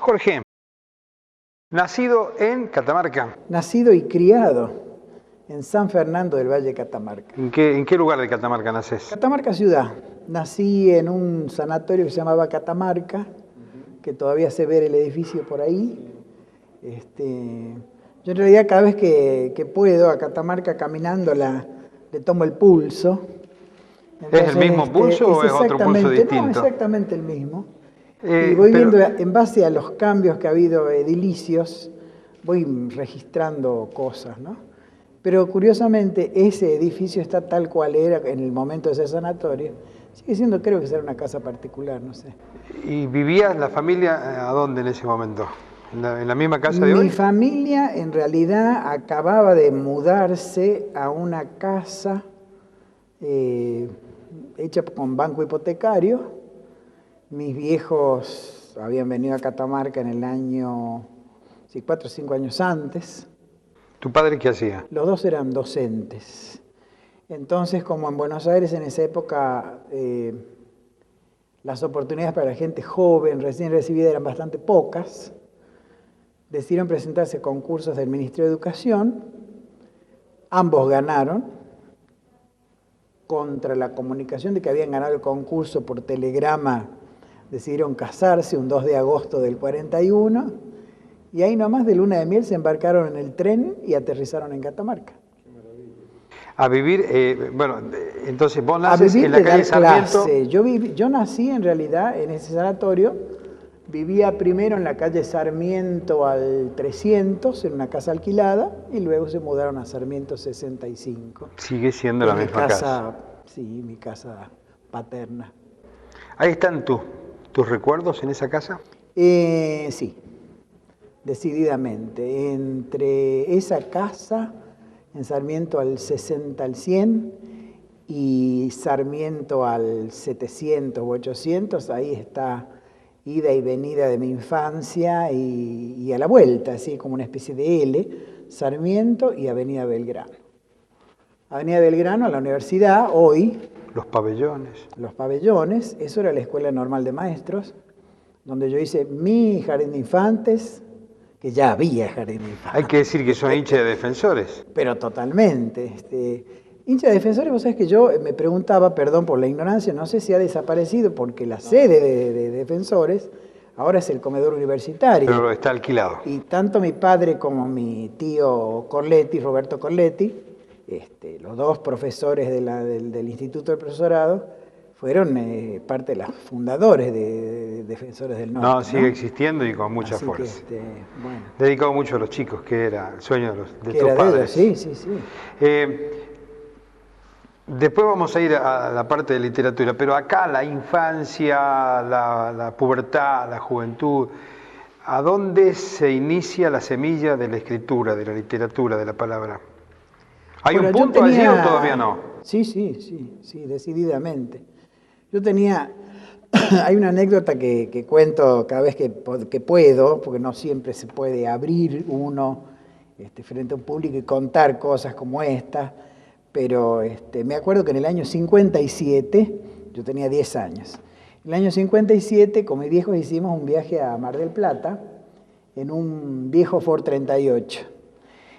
Jorge, nacido en Catamarca. Nacido y criado en San Fernando del Valle de Catamarca. ¿En qué lugar de Catamarca naces? Catamarca ciudad. Nací en un sanatorio que se llamaba Catamarca, que todavía se ve el edificio por ahí. Yo en realidad cada vez que puedo a Catamarca caminando le tomo el pulso. Entonces, ¿Es el mismo pulso o es otro pulso distinto? No, exactamente el mismo. Y voy viendo, en base a los cambios que ha habido edilicios, voy registrando cosas, ¿no? Pero curiosamente ese edificio está tal cual era en el momento de ese sanatorio. Sigue siendo, creo que será una casa particular, no sé. ¿Y vivía la familia a dónde en ese momento? ¿En la misma casa de hoy? Mi familia en realidad acababa de mudarse a una casa hecha con banco hipotecario. Mis viejos habían venido a Catamarca en el año, 4 o 5 años antes. ¿Tu padre qué hacía? Los dos eran docentes. Entonces, como en Buenos Aires en esa época las oportunidades para la gente joven, recién recibida, eran bastante pocas, decidieron presentarse a concursos del Ministerio de Educación. Ambos ganaron. Contra la comunicación de que habían ganado el concurso por telegrama, decidieron casarse un 2 de agosto del 41, y ahí nomás de luna de miel se embarcaron en el tren y aterrizaron en Catamarca. A vivir, entonces vos naces en la calle Sarmiento. Yo nací en realidad en ese sanatorio, vivía primero en la calle Sarmiento al 300, en una casa alquilada, y luego se mudaron a Sarmiento 65. Sigue siendo la misma casa. Sí, mi casa paterna. ¿Ahí están tus recuerdos en esa casa? Sí, decididamente. Entre esa casa, en Sarmiento al 60 al 100, y Sarmiento al 700 u 800, ahí está ida y venida de mi infancia y a la vuelta, así como una especie de L, Sarmiento y Avenida Belgrano. Avenida Belgrano a la universidad, hoy. Los pabellones. Los pabellones, eso era la Escuela Normal de Maestros, donde yo hice mi jardín de infantes, que ya había jardín de infantes. Hay que decir que son hinchas de Defensores. Pero totalmente. Hincha de Defensores, vos sabés que yo me preguntaba, perdón por la ignorancia, no sé si ha desaparecido, porque la sede de Defensores ahora es el comedor universitario. Pero está alquilado. Y tanto mi padre como mi tío Corletti, Roberto Corletti, los dos profesores del Instituto del Profesorado, fueron parte de los fundadores de Defensores del Norte. No, sigue existiendo y con mucha Así fuerza. que, bueno. Dedicado mucho a los chicos, que era el sueño de tus Era padres. de ellos, sí. Después vamos a ir a la parte de literatura, pero acá la infancia, la pubertad, la juventud, ¿a dónde se inicia la semilla de la escritura, de la literatura, de la palabra? ¿Hay un punto allí o todavía no? Sí, decididamente. Hay una anécdota que cuento cada vez que puedo, porque no siempre se puede abrir uno frente a un público y contar cosas como esta, pero me acuerdo que en el año 57, yo tenía 10 años, en el año 57 con mis viejos hicimos un viaje a Mar del Plata en un viejo Ford 38.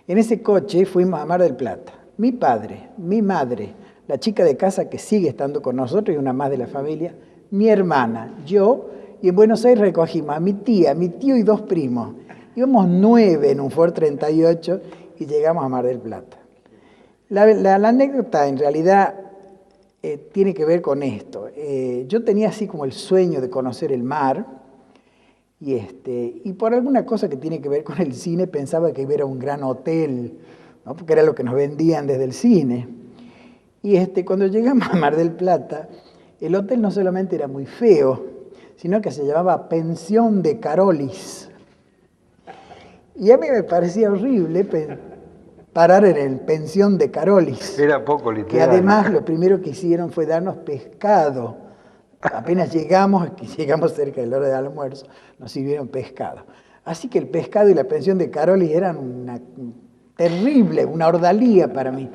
En ese coche fuimos a Mar del Plata. Mi padre, mi madre, la chica de casa que sigue estando con nosotros y una más de la familia, mi hermana, yo, y en Buenos Aires recogimos a mi tía, mi tío y 2 primos. Íbamos 9 en un Ford 38 y llegamos a Mar del Plata. La anécdota en realidad tiene que ver con esto. Yo tenía así como el sueño de conocer el mar y por alguna cosa que tiene que ver con el cine pensaba que era un gran hotel, ¿no? Porque era lo que nos vendían desde el cine. Y cuando llegamos a Mar del Plata, el hotel no solamente era muy feo, sino que se llamaba Pensión de Carolis. Y a mí me parecía horrible parar en el Pensión de Carolis. Era poco literal. Que además lo primero que hicieron fue darnos pescado. Apenas llegamos cerca de la hora del almuerzo, nos sirvieron pescado. Así que el pescado y la Pensión de Carolis eran una ordalía para mí.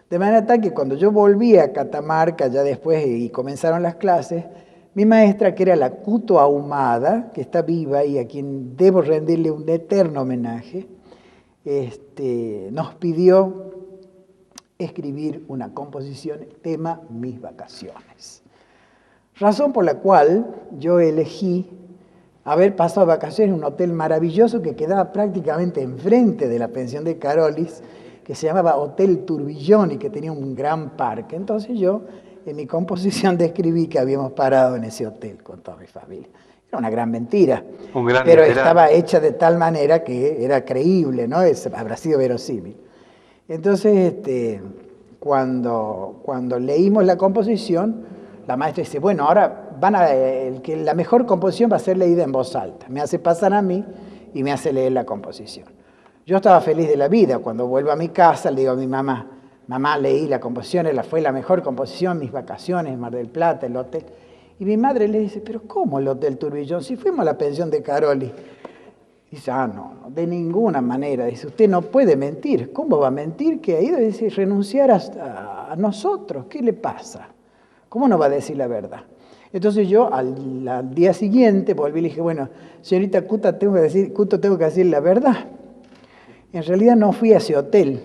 De manera tal que cuando yo volví a Catamarca, ya después y comenzaron las clases, Mi maestra, que era la Cuto Ahumada, que está viva y a quien debo rendirle un eterno homenaje, nos pidió escribir una composición tema Mis vacaciones. Razón por la cual yo elegí haber pasado vacaciones en un hotel maravilloso que quedaba prácticamente enfrente de la pensión de Carolis, que se llamaba Hotel Turbillón y que tenía un gran parque. Entonces yo, en mi composición, describí que habíamos parado en ese hotel con toda mi familia. Era una gran mentira, pero estaba hecha de tal manera que era creíble, ¿no? Habrá sido verosímil. Entonces, cuando leímos la composición, la maestra dice, bueno, ahora la mejor composición va a ser leída en voz alta. Me hace pasar a mí y me hace leer la composición. Yo estaba feliz de la vida. Cuando vuelvo a mi casa, le digo a mi mamá, mamá, leí la composición, fue la mejor composición, Mis vacaciones, Mar del Plata, el hotel. Y mi madre le dice, pero ¿cómo el Hotel Turbillón? Si fuimos a la pensión de Caroli. Dice, no, de ninguna manera. Dice, usted no puede mentir. ¿Cómo va a mentir? Que ha ido a renunciar a nosotros. ¿Qué le pasa? ¿Cómo no va a decir la verdad? Entonces yo al día siguiente volví y le dije, bueno, señorita Cuto, tengo que decir la verdad. En realidad no fui a ese hotel,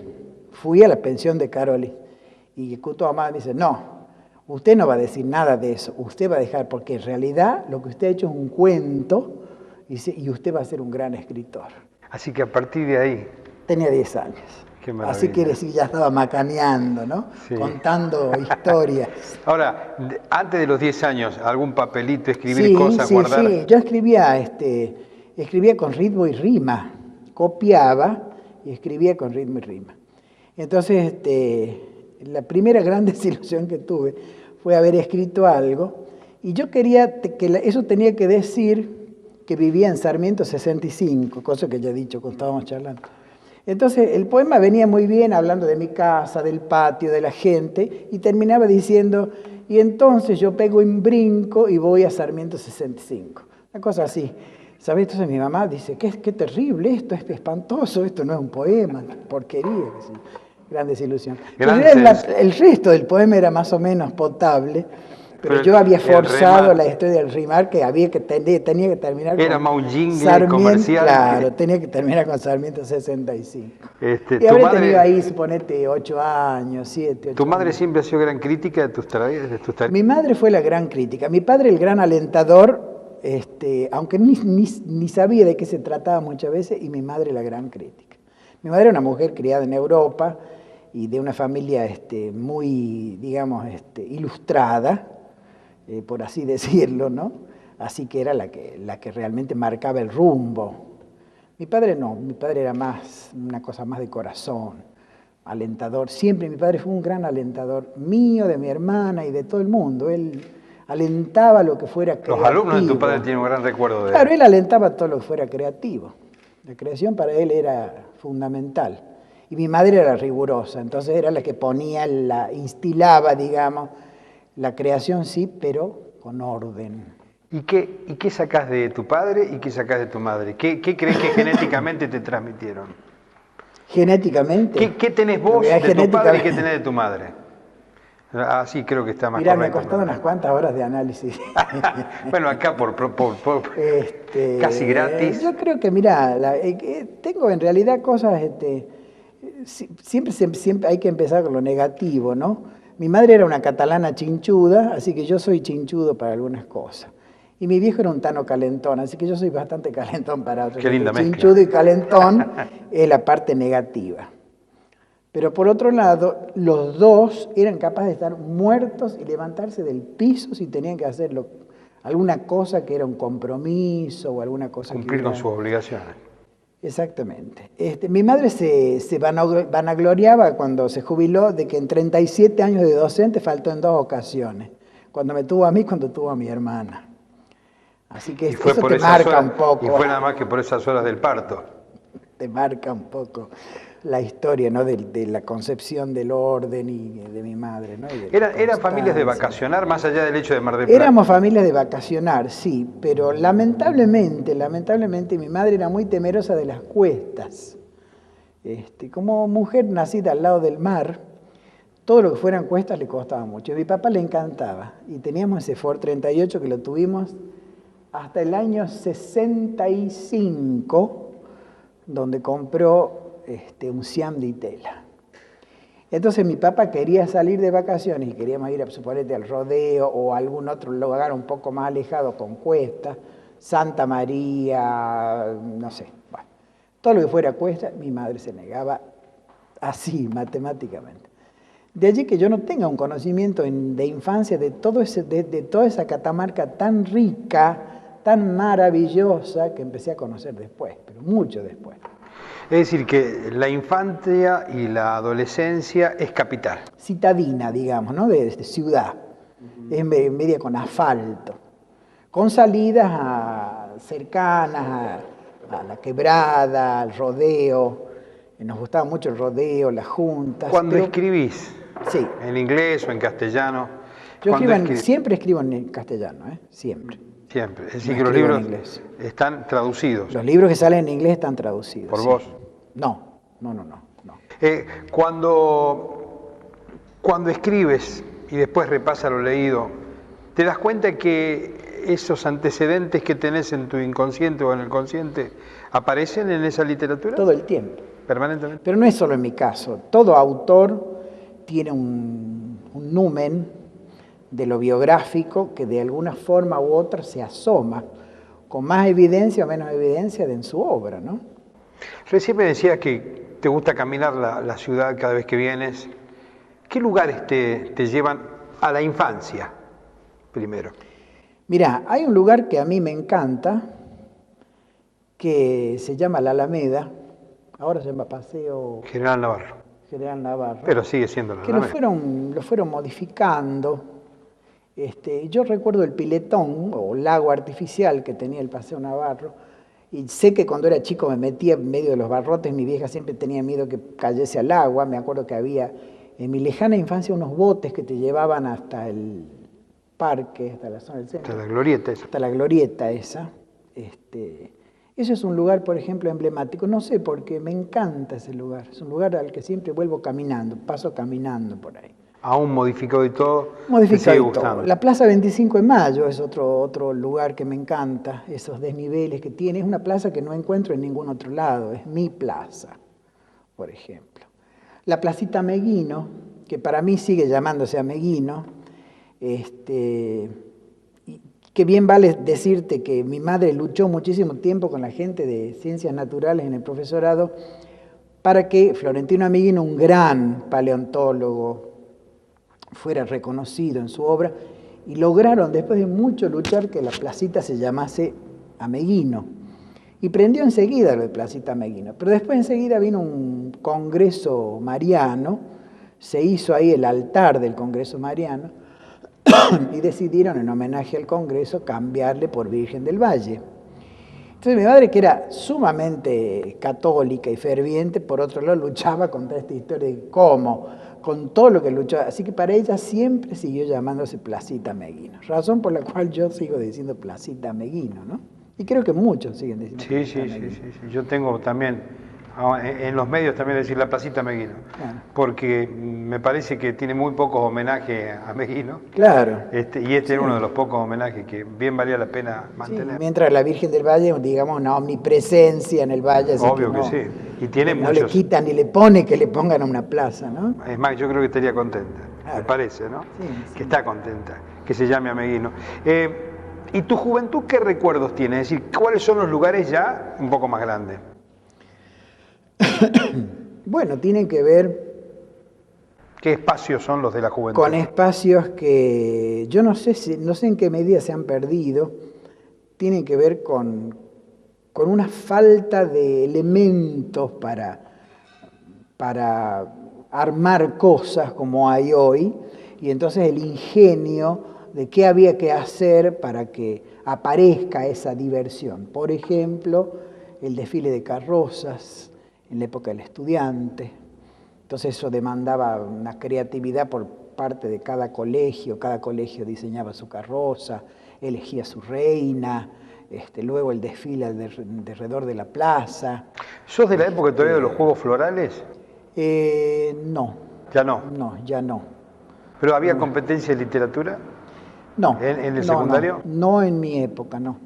fui a la pensión de Caroli. Y Cuto Ahumada me dice, no, usted no va a decir nada de eso, usted va a dejar, porque en realidad lo que usted ha hecho es un cuento, y usted va a ser un gran escritor. Así que a partir de ahí... Tenía 10 años. Qué maravilla. Así que sí, ya estaba macaneando, ¿no? Sí. Contando historias. Ahora, antes de los 10 años, ¿algún papelito, escribir cosas, guardar? Sí, yo escribía con ritmo y rima, copiaba y escribía con ritmo y rima. Entonces, la primera gran desilusión que tuve fue haber escrito algo y yo quería que eso tenía que decir que vivía en Sarmiento 65, cosa que ya he dicho cuando estábamos charlando. Entonces el poema venía muy bien hablando de mi casa, del patio, de la gente y terminaba diciendo, y entonces yo pego un brinco y voy a Sarmiento 65. Una cosa así. ¿Sabes? Entonces mi mamá dice, qué terrible esto, es espantoso, esto no es un poema, porquería. Gran desilusión. El resto del poema era más o menos potable, pero yo había forzado la historia del rimar, que tenía que terminar era más un jingle comercial. Claro, tenía que terminar con Sarmiento 65. Y habría tenido ahí, suponete, 8 años, 7, 8 ¿Tu madre años. siempre ha sido gran crítica de tus tareas? Mi madre fue la gran crítica. Mi padre el gran alentador, aunque ni sabía de qué se trataba muchas veces, y mi madre la gran crítica. Mi madre era una mujer criada en Europa y de una familia muy, digamos, ilustrada, por así decirlo, ¿no? Así que era la que realmente marcaba el rumbo. Mi padre no, mi padre era una cosa más de corazón, alentador. Siempre mi padre fue un gran alentador mío, de mi hermana y de todo el mundo. Él alentaba lo que fuera creativo. Los alumnos de tu padre tienen un gran recuerdo de él. Claro, él alentaba todo lo que fuera creativo. La creación para él era fundamental. Y mi madre era rigurosa, entonces era la que instilaba, digamos, la creación sí, pero con orden. ¿Y qué sacás de tu padre y qué sacás de tu madre? ¿Qué crees que genéticamente te transmitieron? ¿Genéticamente? ¿Qué tenés vos de tu padre y qué tenés de tu madre? Así creo que está más correcto. Mirá, me ha costado unas cuantas horas de análisis. Bueno, acá por casi gratis. Yo creo que, mirá, tengo en realidad cosas, siempre hay que empezar con lo negativo, ¿no? Mi madre era una catalana chinchuda, así que yo soy chinchudo para algunas cosas. Y mi viejo era un tano calentón, así que yo soy bastante calentón para otras. Qué linda mezcla. Chinchudo y calentón es la parte negativa. Pero por otro lado, los dos eran capaces de estar muertos y levantarse del piso si tenían que hacer alguna cosa que era un compromiso o alguna cosa cumplir con sus obligaciones. Exactamente. Mi madre se vanagloriaba cuando se jubiló de que en 37 años de docente faltó en 2 ocasiones. Cuando me tuvo a mí, cuando tuvo a mi hermana. Así que eso te marca un poco. Y fue nada más que por esas horas del parto. Te marca un poco la historia, ¿no? de la concepción del orden y de mi madre, ¿no? ¿Eran familias de vacacionar más allá del hecho de Mar del Plata? Éramos familias de vacacionar, sí, pero lamentablemente mi madre era muy temerosa de las cuestas. Como mujer nacida al lado del mar, todo lo que fueran encuestas le costaba mucho. A mi papá le encantaba y teníamos ese Ford 38 que lo tuvimos hasta el año 65, donde compró un Siam de Itela. Entonces mi papá quería salir de vacaciones y queríamos ir, suponete, al rodeo o a algún otro lugar un poco más alejado con cuesta, Santa María, no sé. Bueno, todo lo que fuera cuesta, mi madre se negaba así, matemáticamente. De allí que yo no tenga un conocimiento de infancia de toda esa Catamarca tan rica, tan maravillosa, que empecé a conocer después, pero mucho después. Es decir, que la infancia y la adolescencia es capital. Citadina, digamos, ¿no? De ciudad. Es media con asfalto, con salidas cercanas a la quebrada, al rodeo. Nos gustaba mucho el rodeo, las juntas. Cuando escribís, sí, en inglés o en castellano. Yo siempre escribo en castellano, siempre. Siempre. Es decir, No que los libros están traducidos. Los libros que salen en inglés están traducidos. ¿Por sí. vos? No. Cuando escribes y después repasas lo leído, ¿te das cuenta que esos antecedentes que tenés en tu inconsciente o en el consciente aparecen en esa literatura? Todo el tiempo. Permanentemente. Pero no es solo en mi caso. Todo autor tiene un numen de lo biográfico que de alguna forma u otra se asoma, con más evidencia o menos evidencia en su obra, ¿no? Recién me decías que te gusta caminar la ciudad cada vez que vienes. ¿Qué lugares te llevan a la infancia, primero? Mirá, hay un lugar que a mí me encanta, que se llama La Alameda, ahora se llama Paseo General Navarro. Pero sigue siendo la Alameda. Que lo fueron modificando. Yo recuerdo el piletón o lago artificial que tenía el Paseo Navarro, y sé que cuando era chico me metía en medio de los barrotes, mi vieja siempre tenía miedo que cayese al agua. Me acuerdo que había en mi lejana infancia unos botes que te llevaban hasta el parque, hasta la zona del centro. Hasta la glorieta esa. Hasta la glorieta esa. Ese es un lugar, por ejemplo, emblemático. No sé por qué, me encanta ese lugar. Es un lugar al que siempre vuelvo caminando, paso caminando por ahí. Aún modificado y todo. Modificado y todo. La Plaza 25 de Mayo es otro lugar que me encanta, esos desniveles que tiene. Es una plaza que no encuentro en ningún otro lado, es mi plaza, por ejemplo. La Placita Meguino, que para mí sigue llamándose Ameguino, que bien vale decirte que mi madre luchó muchísimo tiempo con la gente de Ciencias Naturales en el profesorado para que Florentino Ameguino, un gran paleontólogo, fuera reconocido en su obra, y lograron, después de mucho luchar, que la placita se llamase Ameguino. Y prendió enseguida lo de Placita Ameguino. Pero después enseguida vino un congreso mariano, se hizo ahí el altar del congreso mariano, y decidieron, en homenaje al congreso, cambiarle por Virgen del Valle. Entonces mi madre, que era sumamente católica y ferviente, por otro lado luchaba contra esta historia de cómo, con todo lo que luchó. Así que para ella siempre siguió llamándose Placita Ameguino. Razón por la cual yo sigo diciendo Placita Ameguino, ¿no? Y creo que muchos siguen diciendo Placita Ameguino. Sí. Yo tengo también, en los medios también decir la Placita Ameguino. Claro. Porque me parece que tiene muy pocos homenajes a Ameguino. Claro. Y era uno de los pocos homenajes que bien valía la pena mantener. Sí, mientras la Virgen del Valle, digamos, una omnipresencia en el valle. Obvio que sí. Y tiene no muchos. le quitan ni le pone que le pongan a una plaza, ¿no? Es más, yo creo que estaría contenta. Claro. Me parece, ¿no? Sí. Que está contenta, que se llame Ameguino. ¿Y tu juventud qué recuerdos tiene? Es decir, ¿cuáles son los lugares ya un poco más grandes? Bueno, tienen que ver... ¿Qué espacios son los de la juventud? Con espacios que yo no sé en qué medida se han perdido, tienen que ver con una falta de elementos para armar cosas como hay hoy, y entonces el ingenio de qué había que hacer para que aparezca esa diversión. Por ejemplo, el desfile de carrozas en la época del estudiante. Entonces eso demandaba una creatividad por parte de cada colegio diseñaba su carroza, elegía su reina, luego el desfile alrededor de la plaza. ¿Sos de la época todavía de los juegos florales? No. Ya no. No, ya no. ¿Pero había competencia en literatura? No. ¿En el secundario? No en mi época, no.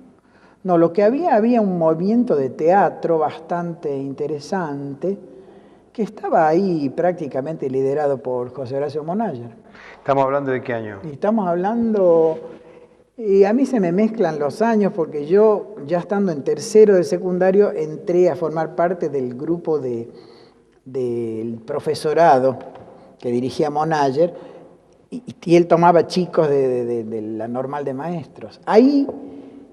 No, lo que había un movimiento de teatro bastante interesante que estaba ahí prácticamente liderado por José Horacio Monayer. ¿Estamos hablando de qué año? Y estamos hablando, y a mí se me mezclan los años porque yo, ya estando en tercero de secundario, entré a formar parte del grupo del profesorado que dirigía Monayer, y él tomaba chicos de la normal de maestros. Ahí,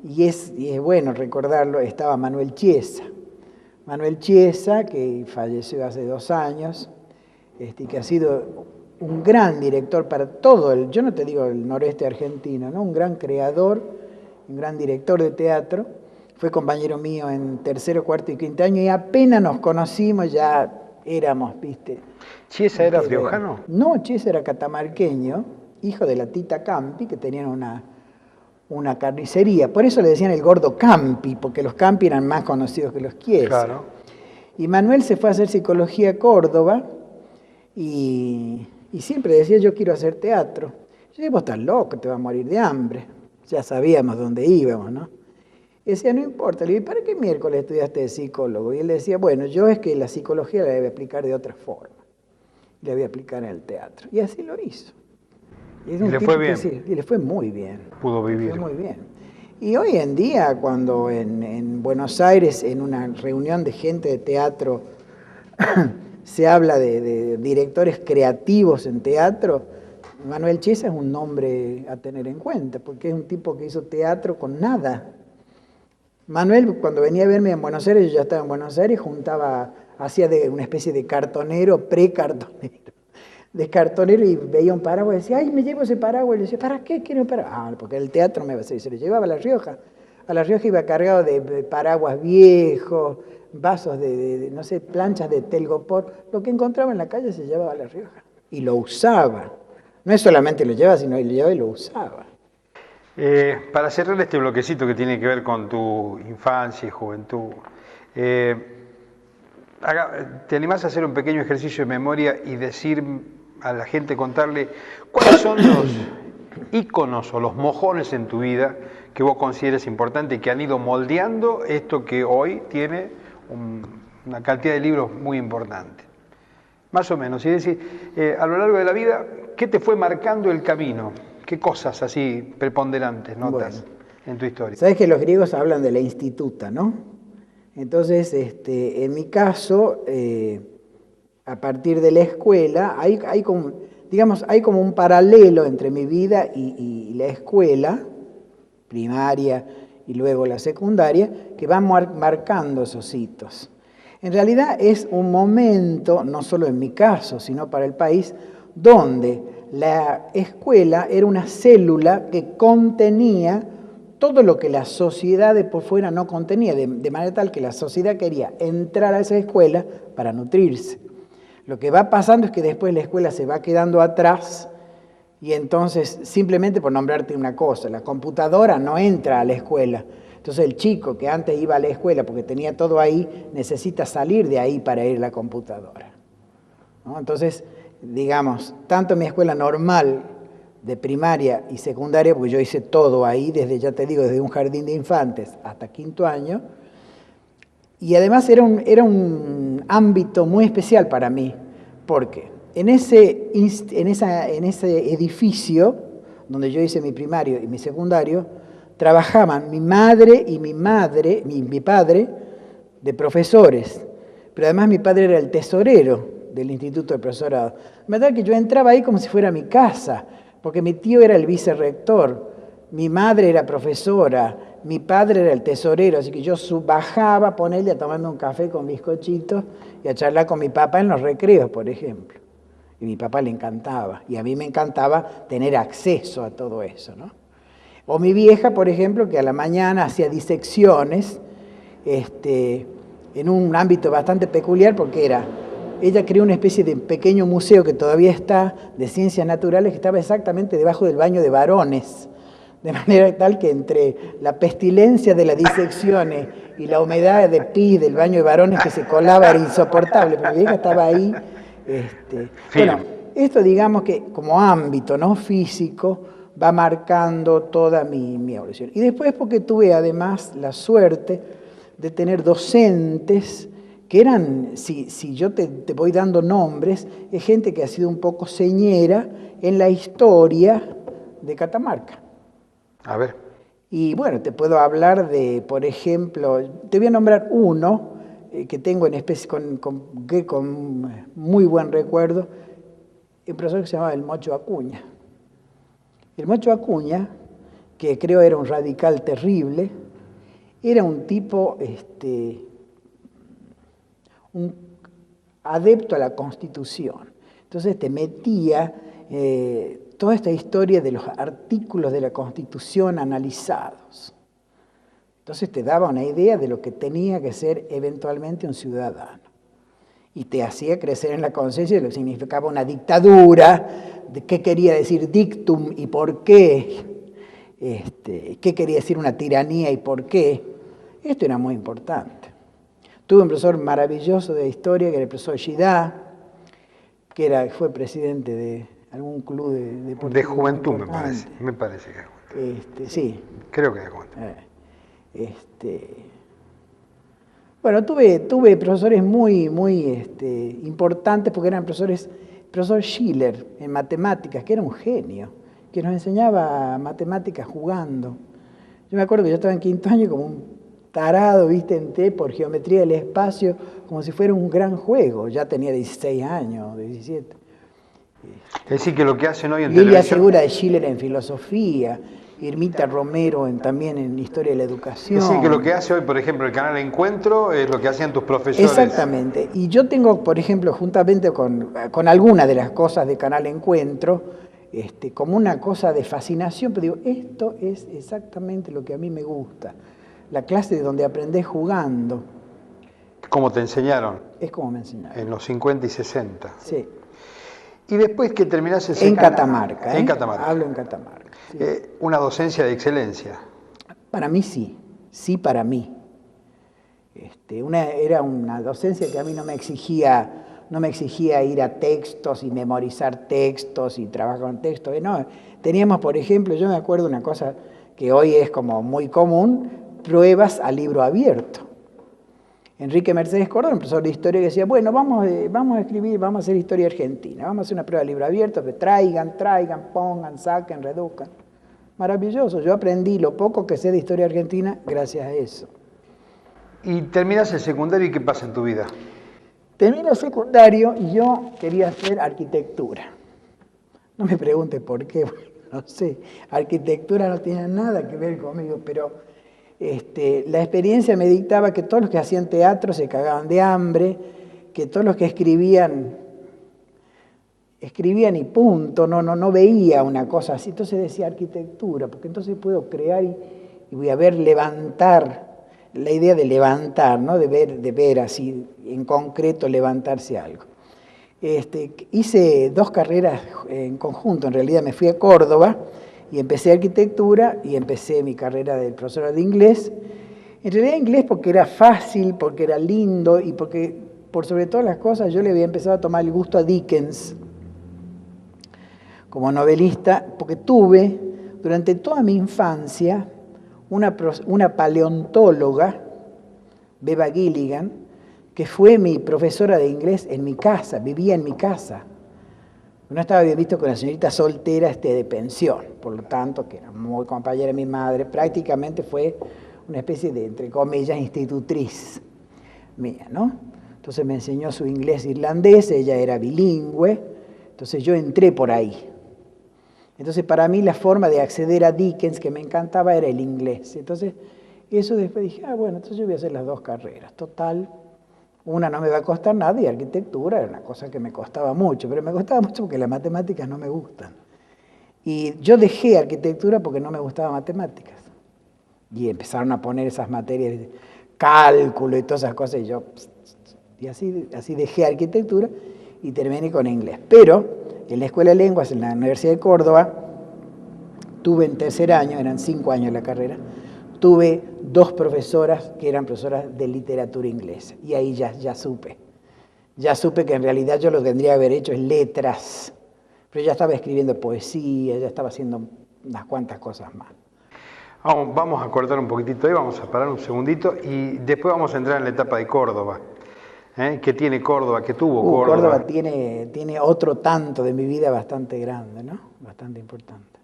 y es bueno recordarlo, estaba Manuel Chiesa. Manuel Chiesa, que falleció hace 2 años, que ha sido un gran director para todo yo no te digo el noreste argentino, ¿no? Un gran creador, un gran director de teatro. Fue compañero mío en tercero, cuarto y quinto año y apenas nos conocimos ya éramos, ¿viste? ¿Chiesa era riojano? No, Chiesa era catamarqueño, hijo de la Tita Campi, que tenían una carnicería. Por eso le decían el gordo Campi, porque los Campi eran más conocidos que los Chiesa. Claro. Y Manuel se fue a hacer psicología a Córdoba y siempre decía, yo quiero hacer teatro. Yo dije, vos estás loco, te vas a morir de hambre. Ya sabíamos dónde íbamos, ¿no? Y decía, no importa. Le dije, ¿para qué miércoles estudiaste de psicólogo? Y él decía, bueno, yo es que la psicología la voy a aplicar de otra forma. La voy a aplicar en el teatro. Y así lo hizo. ¿Y le fue bien? Y le fue muy bien. Pudo vivir. Le fue muy bien. Y hoy en día, cuando en Buenos Aires, en una reunión de gente de teatro, se habla de directores creativos en teatro, Manuel Chiesa es un nombre a tener en cuenta, porque es un tipo que hizo teatro con nada. Manuel, cuando venía a verme en Buenos Aires, yo ya estaba en Buenos Aires, hacía de una especie de cartonero, pre-cartonero, de cartonero, y veía un paraguas y decía, ay, me llevo ese paraguas. Y le decía, ¿para qué quiero un paraguas? Ah, porque el teatro me va a hacer. Y se lo llevaba a La Rioja. A La Rioja iba cargado de paraguas viejos, vasos no sé, planchas de telgopor. Lo que encontraba en la calle se llevaba a La Rioja. Y lo usaba. No es solamente lo llevaba, sino que lo llevaba y lo usaba. Para cerrar este bloquecito que tiene que ver con tu infancia y juventud, ¿te animás a hacer un pequeño ejercicio de memoria y decir a la gente, contarle cuáles son los íconos o los mojones en tu vida que vos consideres importantes y que han ido moldeando esto que hoy tiene una cantidad de libros muy importante? Más o menos, es decir, a lo largo de la vida, ¿qué te fue marcando el camino? ¿Qué cosas así preponderantes notas en tu historia? Sabes que los griegos hablan de la instituta, ¿no? Entonces, en mi caso, a partir de la escuela, hay como un paralelo entre mi vida y la escuela primaria y luego la secundaria, que van marcando esos hitos. En realidad es un momento, no solo en mi caso, sino para el país, donde la escuela era una célula que contenía todo lo que la sociedad de por fuera no contenía, de manera tal que la sociedad quería entrar a esa escuela para nutrirse. Lo que va pasando es que después la escuela se va quedando atrás y entonces, simplemente por nombrarte una cosa, la computadora no entra a la escuela. Entonces el chico que antes iba a la escuela porque tenía todo ahí, necesita salir de ahí para ir a la computadora, ¿no? Entonces, digamos, tanto mi escuela normal de primaria y secundaria, porque yo hice todo ahí, desde un jardín de infantes hasta quinto año, y además era un ámbito muy especial para mí, porque en ese edificio donde yo hice mi primario y mi secundario, trabajaban mi madre y mi padre de profesores, pero además mi padre era el tesorero del Instituto de Profesorado. Me da que yo entraba ahí como si fuera mi casa, porque mi tío era el vicerrector, mi madre era profesora, mi padre era el tesorero, así que yo bajaba a ponerle a tomarme un café con bizcochitos y a charlar con mi papá en los recreos, por ejemplo. Y a mi papá le encantaba, y a mí me encantaba tener acceso a todo eso, ¿no? O mi vieja, por ejemplo, que a la mañana hacía disecciones en un ámbito bastante peculiar, porque ella creó una especie de pequeño museo que todavía está, de ciencias naturales, que estaba exactamente debajo del baño de varones, de manera tal que entre la pestilencia de las disecciones y la humedad de pis del baño de varones que se colaba era insoportable, pero mi vieja estaba ahí. Bueno, esto digamos que como ámbito, ¿no?, físico, va marcando toda mi evolución. Y después porque tuve además la suerte de tener docentes que eran, si yo te voy dando nombres, es gente que ha sido un poco señera en la historia de Catamarca. A ver. Y bueno, te puedo hablar de, por ejemplo, te voy a nombrar uno que tengo en especie con muy buen recuerdo, un profesor que se llamaba el Mocho Acuña. El Mocho Acuña, que creo era un radical terrible, era un tipo, un adepto a la Constitución. Entonces te metía toda esta historia de los artículos de la Constitución analizados. Entonces te daba una idea de lo que tenía que ser eventualmente un ciudadano. Y te hacía crecer en la conciencia de lo que significaba una dictadura, de qué quería decir dictum y por qué, qué quería decir una tiranía y por qué. Esto era muy importante. Tuve un profesor maravilloso de historia, que era el profesor Gidá, que fue presidente de algún club de deportivo. De juventud, me parece que es juventud. Sí. Creo que es juventud. Bueno, tuve profesores muy importantes porque eran profesor Schiller en matemáticas, que era un genio, que nos enseñaba matemáticas jugando. Yo me acuerdo que yo estaba en quinto año como un tarado, entré por geometría del espacio como si fuera un gran juego. Ya tenía 16 años, 17. Es decir, que lo que hacen hoy en Lilia televisión... Segura de Schiller en filosofía, Irmita Romero también en historia de la educación. Es decir, que lo que hace hoy, por ejemplo, el canal Encuentro, es lo que hacían tus profesores. Exactamente. Y yo tengo, por ejemplo, juntamente con algunas de las cosas de Canal Encuentro, como una cosa de fascinación, pero digo, esto es exactamente lo que a mí me gusta. La clase donde aprendés jugando. ¿Cómo te enseñaron? Es como me enseñaron. En los 50 y 60. Sí. Y después que terminás ese... En Catamarca. En Catamarca. Hablo en Catamarca. Sí. Una docencia de excelencia. Para mí sí. Sí, para mí. Era una docencia que a mí no me exigía ir a textos y memorizar textos y trabajar con textos. No, teníamos, por ejemplo, yo me acuerdo una cosa que hoy es como muy común, pruebas a libro abierto. Enrique Mercedes Córdoba, un profesor de historia, que decía, bueno, vamos a escribir, vamos a hacer historia argentina, vamos a hacer una prueba de libro abierto, que traigan, pongan, saquen, reduzcan. Maravilloso, yo aprendí lo poco que sé de historia argentina gracias a eso. ¿Y terminas el secundario y qué pasa en tu vida? Termino el secundario y yo quería hacer arquitectura. No me preguntes por qué, no sé, arquitectura no tiene nada que ver conmigo, pero la experiencia me dictaba que todos los que hacían teatro se cagaban de hambre, que todos los que escribían y punto, no veía una cosa así. Entonces decía arquitectura, porque entonces puedo crear y voy a ver levantar, la idea de levantar, ¿no? de ver así, en concreto, levantarse algo. Hice 2 carreras en conjunto, en realidad me fui a Córdoba y empecé arquitectura y empecé mi carrera de profesora de inglés. En realidad inglés porque era fácil, porque era lindo y porque, por sobre todas las cosas, yo le había empezado a tomar el gusto a Dickens como novelista, porque tuve durante toda mi infancia una paleontóloga, Beba Gilligan, que fue mi profesora de inglés en mi casa, vivía en mi casa. No estaba bien visto con la señorita soltera de pensión, por lo tanto, que era muy compañera de mi madre, prácticamente fue una especie de, entre comillas, institutriz mía, ¿no? Entonces me enseñó su inglés irlandés, ella era bilingüe, entonces yo entré por ahí. Entonces para mí la forma de acceder a Dickens que me encantaba era el inglés. Entonces eso después dije, bueno, entonces yo voy a hacer las 2 carreras. Total, una no me va a costar nada y arquitectura era una cosa que me costaba mucho, pero me costaba mucho porque las matemáticas no me gustan. Y yo dejé arquitectura porque no me gustaban matemáticas. Y empezaron a poner esas materias de cálculo y todas esas cosas y así dejé arquitectura y terminé con inglés. Pero en la Escuela de Lenguas, en la Universidad de Córdoba, tuve en tercer año, eran 5 años la carrera, tuve 2 profesoras que eran profesoras de literatura inglesa. Y ahí ya supe que en realidad yo lo que tendría que haber hecho es letras. Pero ya estaba escribiendo poesía, ya estaba haciendo unas cuantas cosas más. Vamos a cortar un poquitito ahí, vamos a parar un segundito y después vamos a entrar en la etapa de Córdoba. ¿Qué tiene Córdoba? ¿Qué tuvo Córdoba? Córdoba tiene otro tanto de mi vida bastante grande, ¿no? Bastante importante.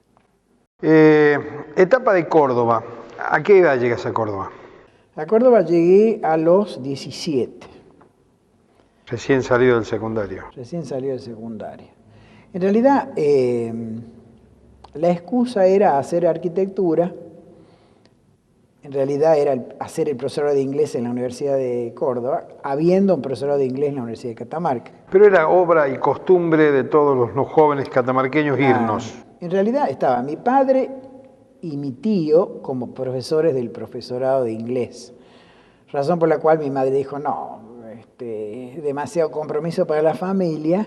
Etapa de Córdoba. ¿A qué edad llegas a Córdoba? A Córdoba llegué a los 17. Recién salido del secundario. Recién salió del secundario. En realidad, la excusa era hacer arquitectura. En realidad era hacer el profesorado de inglés en la Universidad de Córdoba, habiendo un profesorado de inglés en la Universidad de Catamarca. Pero era obra y costumbre de todos los jóvenes catamarqueños irnos. En realidad estaba mi padre y mi tío como profesores del profesorado de inglés. Razón por la cual mi madre dijo, no, demasiado compromiso para la familia.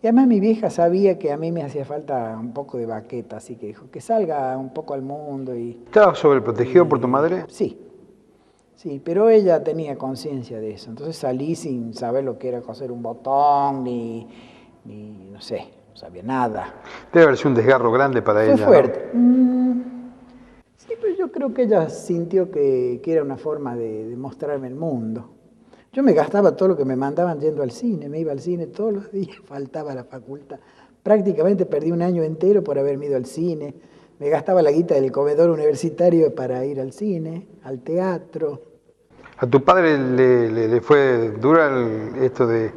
Y además mi vieja sabía que a mí me hacía falta un poco de baqueta, así que dijo que salga un poco al mundo. ¿Estabas sobreprotegido por tu madre? Sí, pero ella tenía conciencia de eso. Entonces salí sin saber lo que era coser un botón, ni no sé, no sabía nada. Debe haber sido un desgarro grande para ella. Fue fuerte. ¿No? Sí, pero yo creo que ella sintió que era una forma de mostrarme el mundo. Yo me gastaba todo lo que me mandaban yendo al cine, me iba al cine todos los días, faltaba a la facultad. Prácticamente perdí un año entero por haberme ido al cine. Me gastaba la guita del comedor universitario para ir al cine, al teatro. ¿A tu padre le fue dura esto de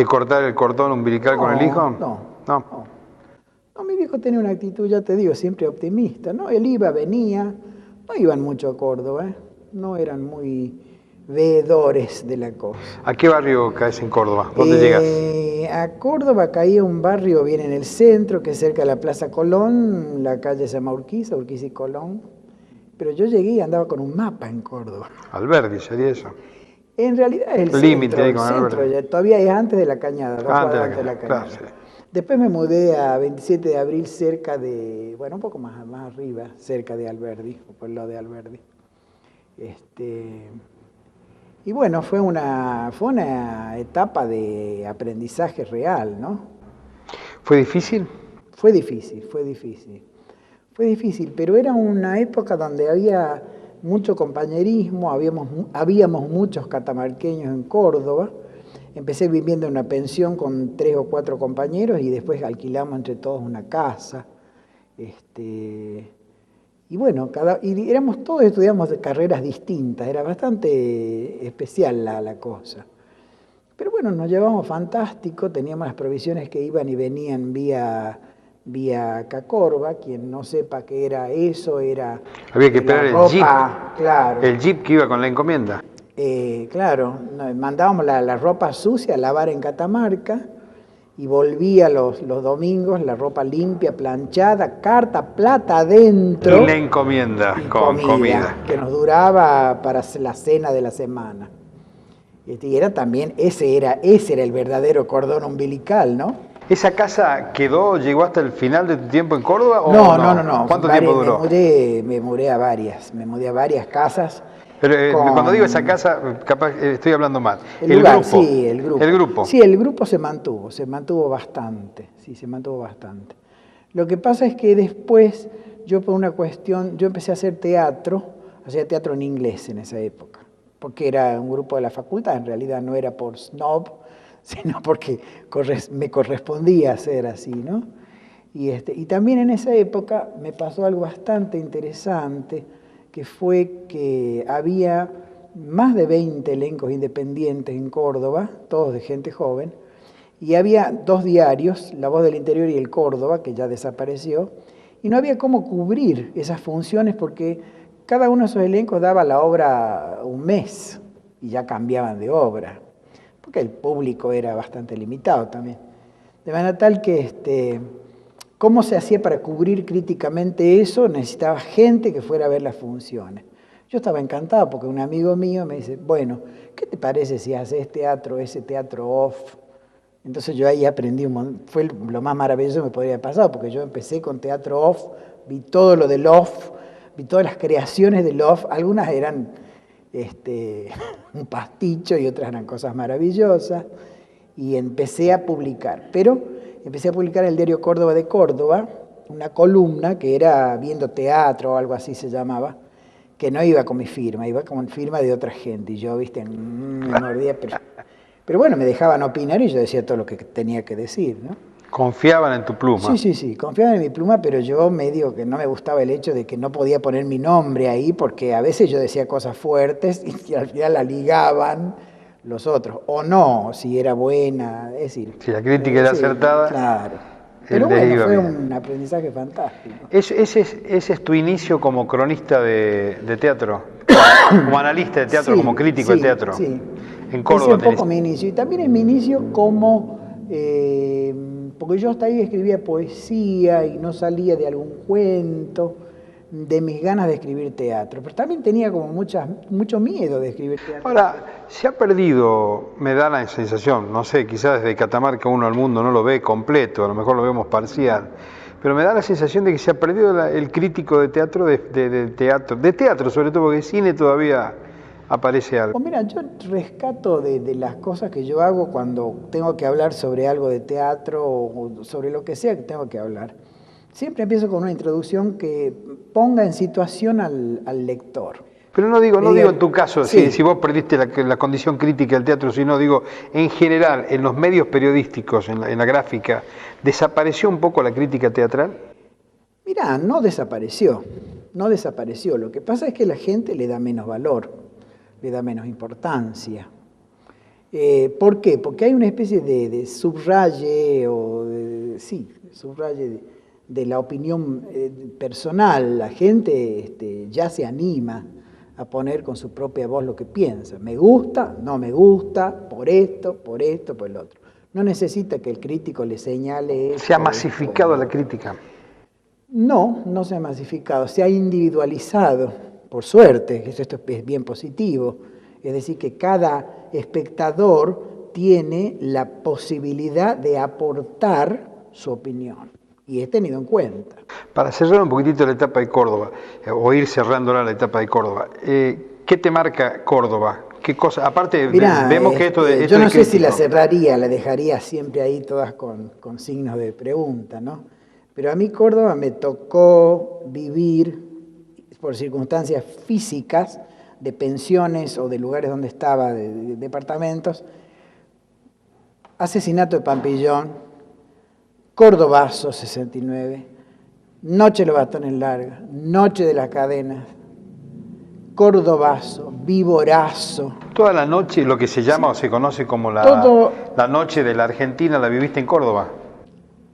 cortar el cordón umbilical con el hijo? No, mi viejo tenía una actitud, ya te digo, siempre optimista, ¿no? Él iba, venía, no iban mucho a Córdoba, no eran muy veedores de la cosa. ¿A qué barrio caes en Córdoba? ¿Dónde llegas? A Córdoba caía un barrio bien en el centro, que es cerca de la Plaza Colón, la calle se llama Urquiza y Colón. Pero yo llegué y andaba con un mapa en Córdoba. Alberdi sería eso. En realidad es el límite centro, ahí con Alberdi. Todavía es antes de la Cañada, antes de la Cañada. Claro, sí. Después me mudé a 27 de abril cerca de, un poco más arriba, cerca de Alberdi, o por el lado de Alberdi. Y bueno, fue una etapa de aprendizaje real, ¿no? ¿Fue difícil? Fue difícil. Fue difícil, pero era una época donde había mucho compañerismo, habíamos muchos catamarqueños en Córdoba. Empecé viviendo en una pensión con 3 o 4 compañeros y después alquilamos entre todos una casa. Y bueno, éramos todos estudiamos de carreras distintas, era bastante especial la cosa. Pero bueno, nos llevamos fantástico, teníamos las provisiones que iban y venían vía Cacorba. Quien no sepa qué era eso, era... Había que esperar el jeep, claro. El jeep que iba con la encomienda. Claro, mandábamos la ropa sucia a lavar en Catamarca y volvía los domingos, la ropa limpia, planchada, carta, plata adentro. Y la encomienda con comida. Que nos duraba para la cena de la semana. Y era también, ese era el verdadero cordón umbilical, ¿no? ¿Esa casa llegó hasta el final de tu tiempo en Córdoba? ¿O No. ¿Cuánto tiempo duró? Me mudé a varias casas. Pero cuando digo esa casa, capaz estoy hablando mal. El grupo. Sí, el grupo. El grupo. Sí, el grupo se mantuvo bastante. Sí, se mantuvo bastante. Lo que pasa es que después, yo empecé a hacer teatro, hacía teatro en inglés en esa época, porque era un grupo de la facultad, en realidad no era por snob, sino porque me correspondía hacer así, ¿no? Y también en esa época me pasó algo bastante interesante, que fue que había más de 20 elencos independientes en Córdoba, todos de gente joven, y había 2 diarios, La Voz del Interior y El Córdoba, que ya desapareció, y no había cómo cubrir esas funciones porque cada uno de esos elencos daba la obra un mes y ya cambiaban de obra, porque el público era bastante limitado también. De manera tal que ¿cómo se hacía para cubrir críticamente eso? Necesitaba gente que fuera a ver las funciones. Yo estaba encantado porque un amigo mío me dice, bueno, ¿qué te parece si haces ese teatro off? Entonces yo ahí aprendí un montón, fue lo más maravilloso que me podría haber pasado, porque yo empecé con teatro off, vi todo lo del off, vi todas las creaciones del off, algunas eran un pasticho y otras eran cosas maravillosas, y empecé a publicar. Pero empecé a publicar en el diario Córdoba de Córdoba una columna que era Viendo Teatro o algo así se llamaba, que no iba con mi firma, iba con firma de otra gente. Y yo, viste, me mordía, pero bueno, me dejaban opinar y yo decía todo lo que tenía que decir, ¿no? Confiaban en tu pluma. Sí, confiaban en mi pluma, pero yo medio que no me gustaba el hecho de que no podía poner mi nombre ahí, porque a veces yo decía cosas fuertes y al final la ligaban los otros, o no, si era buena, es decir... Si la crítica era acertada, claro. Pero bueno, fue un aprendizaje fantástico. Ese es tu inicio como cronista de teatro, como analista de teatro, como crítico de teatro. Sí, en Córdoba. Ese es un poco mi inicio. Y también es mi inicio como... porque yo hasta ahí escribía poesía y no salía de algún cuento, de mis ganas de escribir teatro. Pero también tenía como mucho miedo de escribir teatro. Ahora, se ha perdido, me da la sensación, no sé, quizás desde Catamarca uno al mundo no lo ve completo, a lo mejor lo vemos parcial, pero me da la sensación de que se ha perdido el crítico de teatro, de teatro sobre todo, porque de cine todavía aparece algo. Pues mira, yo rescato de las cosas que yo hago cuando tengo que hablar sobre algo de teatro o sobre lo que sea que tengo que hablar. Siempre empiezo con una introducción que ponga en situación al lector. Pero no digo en tu caso, sí. si vos perdiste la condición crítica del teatro, sino digo, en general, en los medios periodísticos, en la gráfica, ¿desapareció un poco la crítica teatral? Mirá, no desapareció. Lo que pasa es que la gente le da menos valor, le da menos importancia. ¿Por qué? Porque hay una especie de subraye, subraye de la opinión personal. La gente ya se anima a poner con su propia voz lo que piensa. Me gusta, no me gusta, por esto, por el otro. No necesita que el crítico le señale... ¿Se ha masificado la crítica? No se ha masificado, se ha individualizado, por suerte, esto es bien positivo. Es decir, que cada espectador tiene la posibilidad de aportar su opinión y es tenido en cuenta. Para cerrar un poquitito la etapa de Córdoba, o ir cerrándola la etapa de Córdoba, ¿qué te marca Córdoba? ¿Qué cosa? Aparte, Mirá, vemos que esto de... yo no sé si la cerraría, la dejaría siempre ahí todas con signos de pregunta, ¿no? Pero a mí Córdoba me tocó vivir, por circunstancias físicas, de pensiones o de lugares donde estaba, de departamentos, asesinato de Pampillón, Cordobazo 69, Noche de los Bastones Largas, Noche de las Cadenas, Cordobazo, Viborazo. Toda la noche, lo que se llama o se conoce como la noche de la Argentina, ¿la viviste en Córdoba?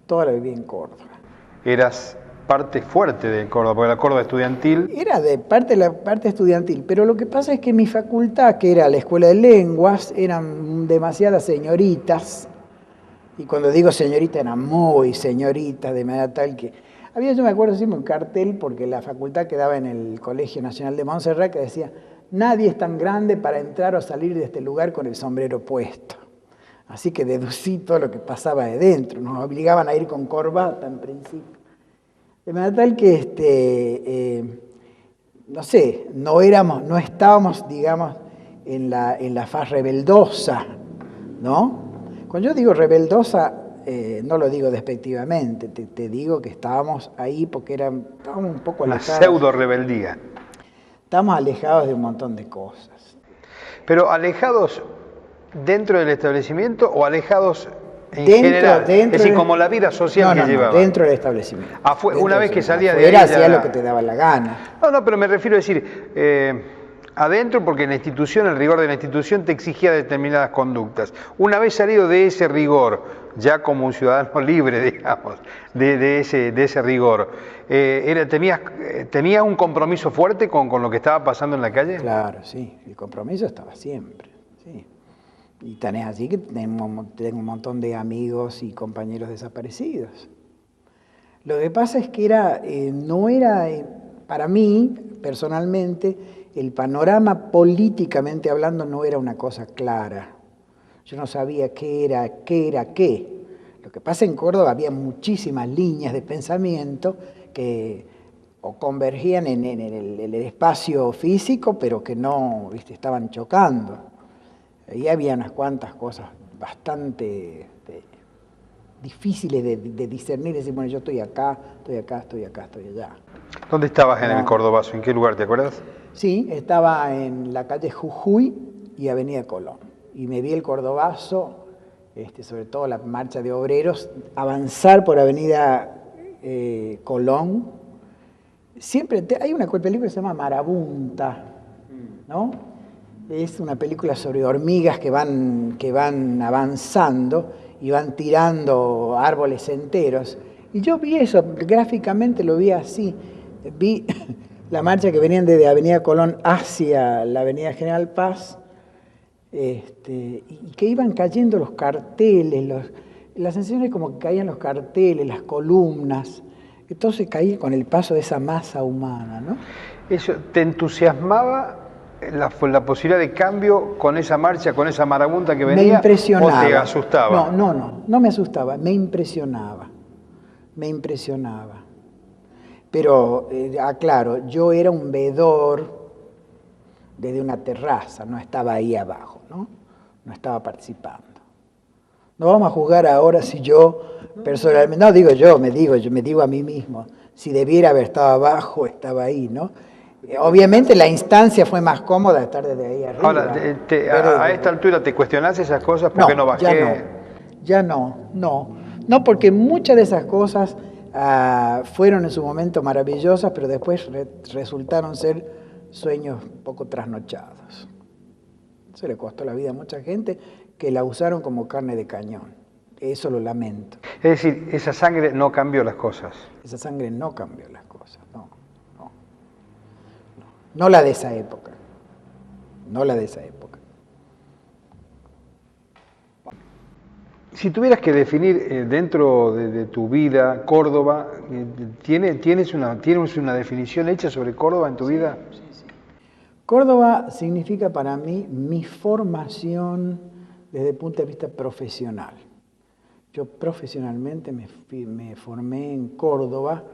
Toda la viví en Córdoba. Eras parte fuerte de Córdoba, porque la Córdoba estudiantil... Era de la parte estudiantil, pero lo que pasa es que mi facultad, que era la Escuela de Lenguas, eran demasiadas señoritas, y cuando digo señorita, eran muy señoritas, de manera tal que... yo me acuerdo siempre un cartel, porque la facultad quedaba en el Colegio Nacional de Montserrat, que decía, nadie es tan grande para entrar o salir de este lugar con el sombrero puesto. Así que deducí todo lo que pasaba de dentro, nos obligaban a ir con corbata en principio. De manera tal que, no estábamos, digamos, en la faz rebeldosa, ¿no? Cuando yo digo rebeldosa, no lo digo despectivamente, te digo que estábamos ahí porque estábamos un poco alejados. Una pseudo-rebeldía. Estábamos alejados de un montón de cosas. Pero alejados dentro del establecimiento o alejados en general, es decir, como la vida social que llevaba. Dentro del establecimiento. Una vez que salía de ahí hacía lo que te daba la gana. No, pero me refiero a decir, adentro porque en la institución, el rigor de la institución te exigía determinadas conductas. Una vez salido de ese rigor, ya como un ciudadano libre, digamos, de ese rigor, ¿tenía un compromiso fuerte con lo que estaba pasando en la calle? Claro, sí, el compromiso estaba siempre, sí. Y tan es así que tengo un montón de amigos y compañeros desaparecidos. Lo que pasa es que no era, para mí, personalmente, el panorama políticamente hablando no era una cosa clara. Yo no sabía qué era qué. Lo que pasa en Córdoba había muchísimas líneas de pensamiento que o convergían en el espacio físico, pero que no, estaban chocando. Ahí había unas cuantas cosas bastante difíciles de discernir, decir, bueno, yo estoy acá, estoy acá, estoy acá, estoy allá. ¿Dónde estabas en el Cordobazo? ¿En qué lugar, te acuerdas? Sí, estaba en la calle Jujuy y Avenida Colón. Y me vi el Cordobazo, sobre todo la marcha de obreros, avanzar por Avenida Colón. Siempre hay una película que se llama Marabunta, ¿no? Es una película sobre hormigas que van avanzando y van tirando árboles enteros. Y yo vi eso, gráficamente lo vi así. Vi la marcha que venían desde Avenida Colón hacia la Avenida General Paz, y que iban cayendo los carteles, la sensación es como que caían los carteles, las columnas. Entonces caía con el paso de esa masa humana, ¿no? ¿Eso te entusiasmaba la posibilidad de cambio con esa marcha, con esa marabunta que venía? Me impresionaba. ¿O te asustaba? No me asustaba, me impresionaba. Pero, aclaro, yo era un vedor desde una terraza, no estaba ahí abajo, ¿no? No estaba participando. No vamos a juzgar ahora si yo personalmente, no digo yo me digo a mí mismo, si debiera haber estado abajo, estaba ahí, ¿no? Obviamente la instancia fue más cómoda estar desde ahí arriba. Ahora, a esta altura, ¿te cuestionás esas cosas? ¿Por qué no bajé? Ya no. No, porque muchas de esas cosas fueron en su momento maravillosas, pero después resultaron ser sueños poco trasnochados. Se le costó la vida a mucha gente que la usaron como carne de cañón. Eso lo lamento. Es decir, esa sangre no cambió las cosas. Esa sangre no cambió las cosas, no. No la de esa época. Si tuvieras que definir dentro de tu vida Córdoba, ¿tienes una definición hecha sobre Córdoba en tu vida? Sí. Córdoba significa para mí mi formación desde el punto de vista profesional. Yo profesionalmente me formé en Córdoba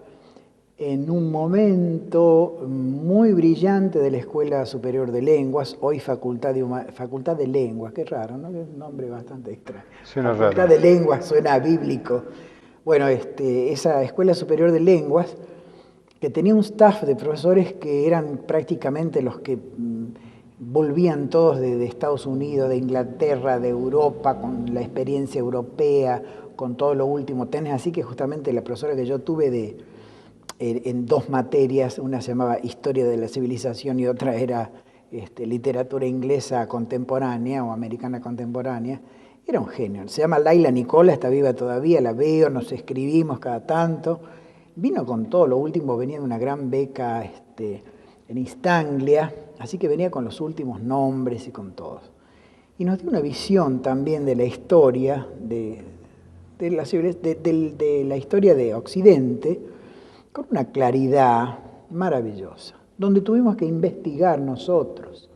en un momento muy brillante de la Escuela Superior de Lenguas, hoy Facultad de Lenguas, qué raro, ¿no? Es un nombre bastante extraño. Suena Facultad raro. de Lenguas, suena bíblico. Bueno, esa Escuela Superior de Lenguas, que tenía un staff de profesores que eran prácticamente los que volvían todos de Estados Unidos, de Inglaterra, de Europa, con la experiencia europea, con todo lo último. Tenés así que justamente la profesora que yo tuve en dos materias, una se llamaba Historia de la Civilización y otra era Literatura Inglesa Contemporánea o Americana Contemporánea, era un genio. Se llama Laila Nicola, está viva todavía, la veo, nos escribimos cada tanto. Vino con todo lo último, venía de una gran beca en East Anglia, así que venía con los últimos nombres y con todos. Y nos dio una visión también de la historia, de la historia de Occidente, con una claridad maravillosa, donde tuvimos que investigar nosotros.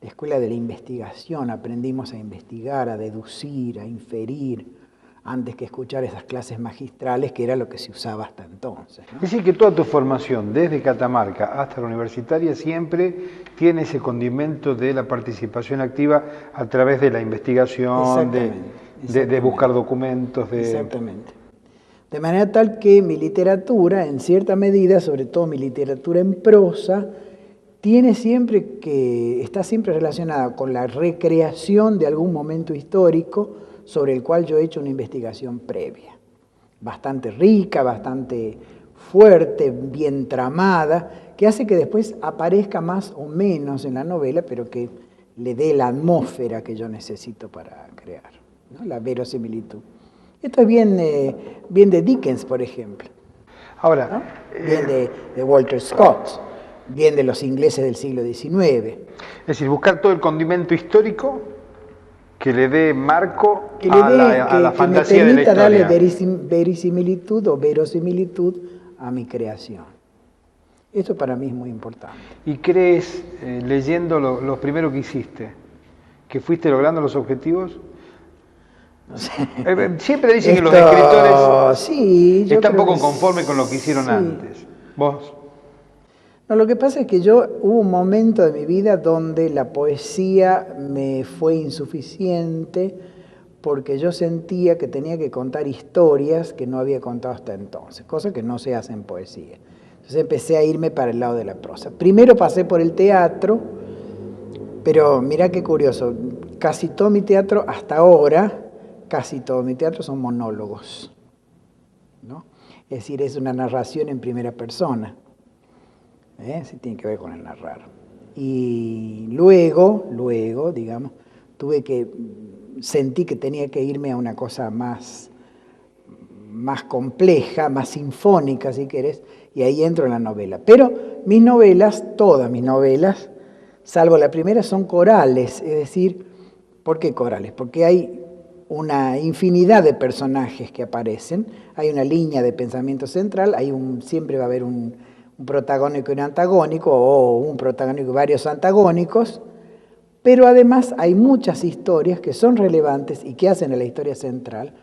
La escuela de la investigación, aprendimos a investigar, a deducir, a inferir, antes que escuchar esas clases magistrales, que era lo que se usaba hasta entonces, ¿no? Es decir, que toda tu formación, desde Catamarca hasta la universitaria, siempre tiene ese condimento de la participación activa a través de la investigación, de buscar documentos. Exactamente. De manera tal que mi literatura, en cierta medida, sobre todo mi literatura en prosa, está siempre relacionada con la recreación de algún momento histórico sobre el cual yo he hecho una investigación previa, bastante rica, bastante fuerte, bien tramada, que hace que después aparezca más o menos en la novela, pero que le dé la atmósfera que yo necesito para crear, ¿no? La verosimilitud. Esto es bien de Dickens, por ejemplo. Ahora, ¿no? Bien de Walter Scott, bien de los ingleses del siglo XIX. Es decir, buscar todo el condimento histórico que le dé marco a la fantasía de la historia. Que me permita darle verisimilitud o verosimilitud a mi creación. Esto para mí es muy importante. ¿Y crees, leyendo lo primero que hiciste, que fuiste logrando los objetivos? No sé. Siempre dicen que los escritores están poco que conformes con lo que hicieron antes. ¿Vos? No, lo que pasa es que hubo un momento de mi vida donde la poesía me fue insuficiente porque yo sentía que tenía que contar historias que no había contado hasta entonces, cosa que no se hace en poesía. Entonces empecé a irme para el lado de la prosa. Primero pasé por el teatro, pero mirá qué curioso, casi todo mi teatro hasta ahora, casi todo mi teatro son monólogos, ¿no? Es decir, es una narración en primera persona, sí tiene que ver con el narrar. Y luego, digamos, sentí que tenía que irme a una cosa más compleja, más sinfónica, si querés, y ahí entro en la novela. Pero mis novelas, todas mis novelas, salvo la primera, son corales, es decir, ¿por qué corales? Porque hay una infinidad de personajes que aparecen, hay una línea de pensamiento central, siempre va a haber un protagónico y un antagónico, o un protagónico y varios antagónicos, pero además hay muchas historias que son relevantes y que hacen a la historia central,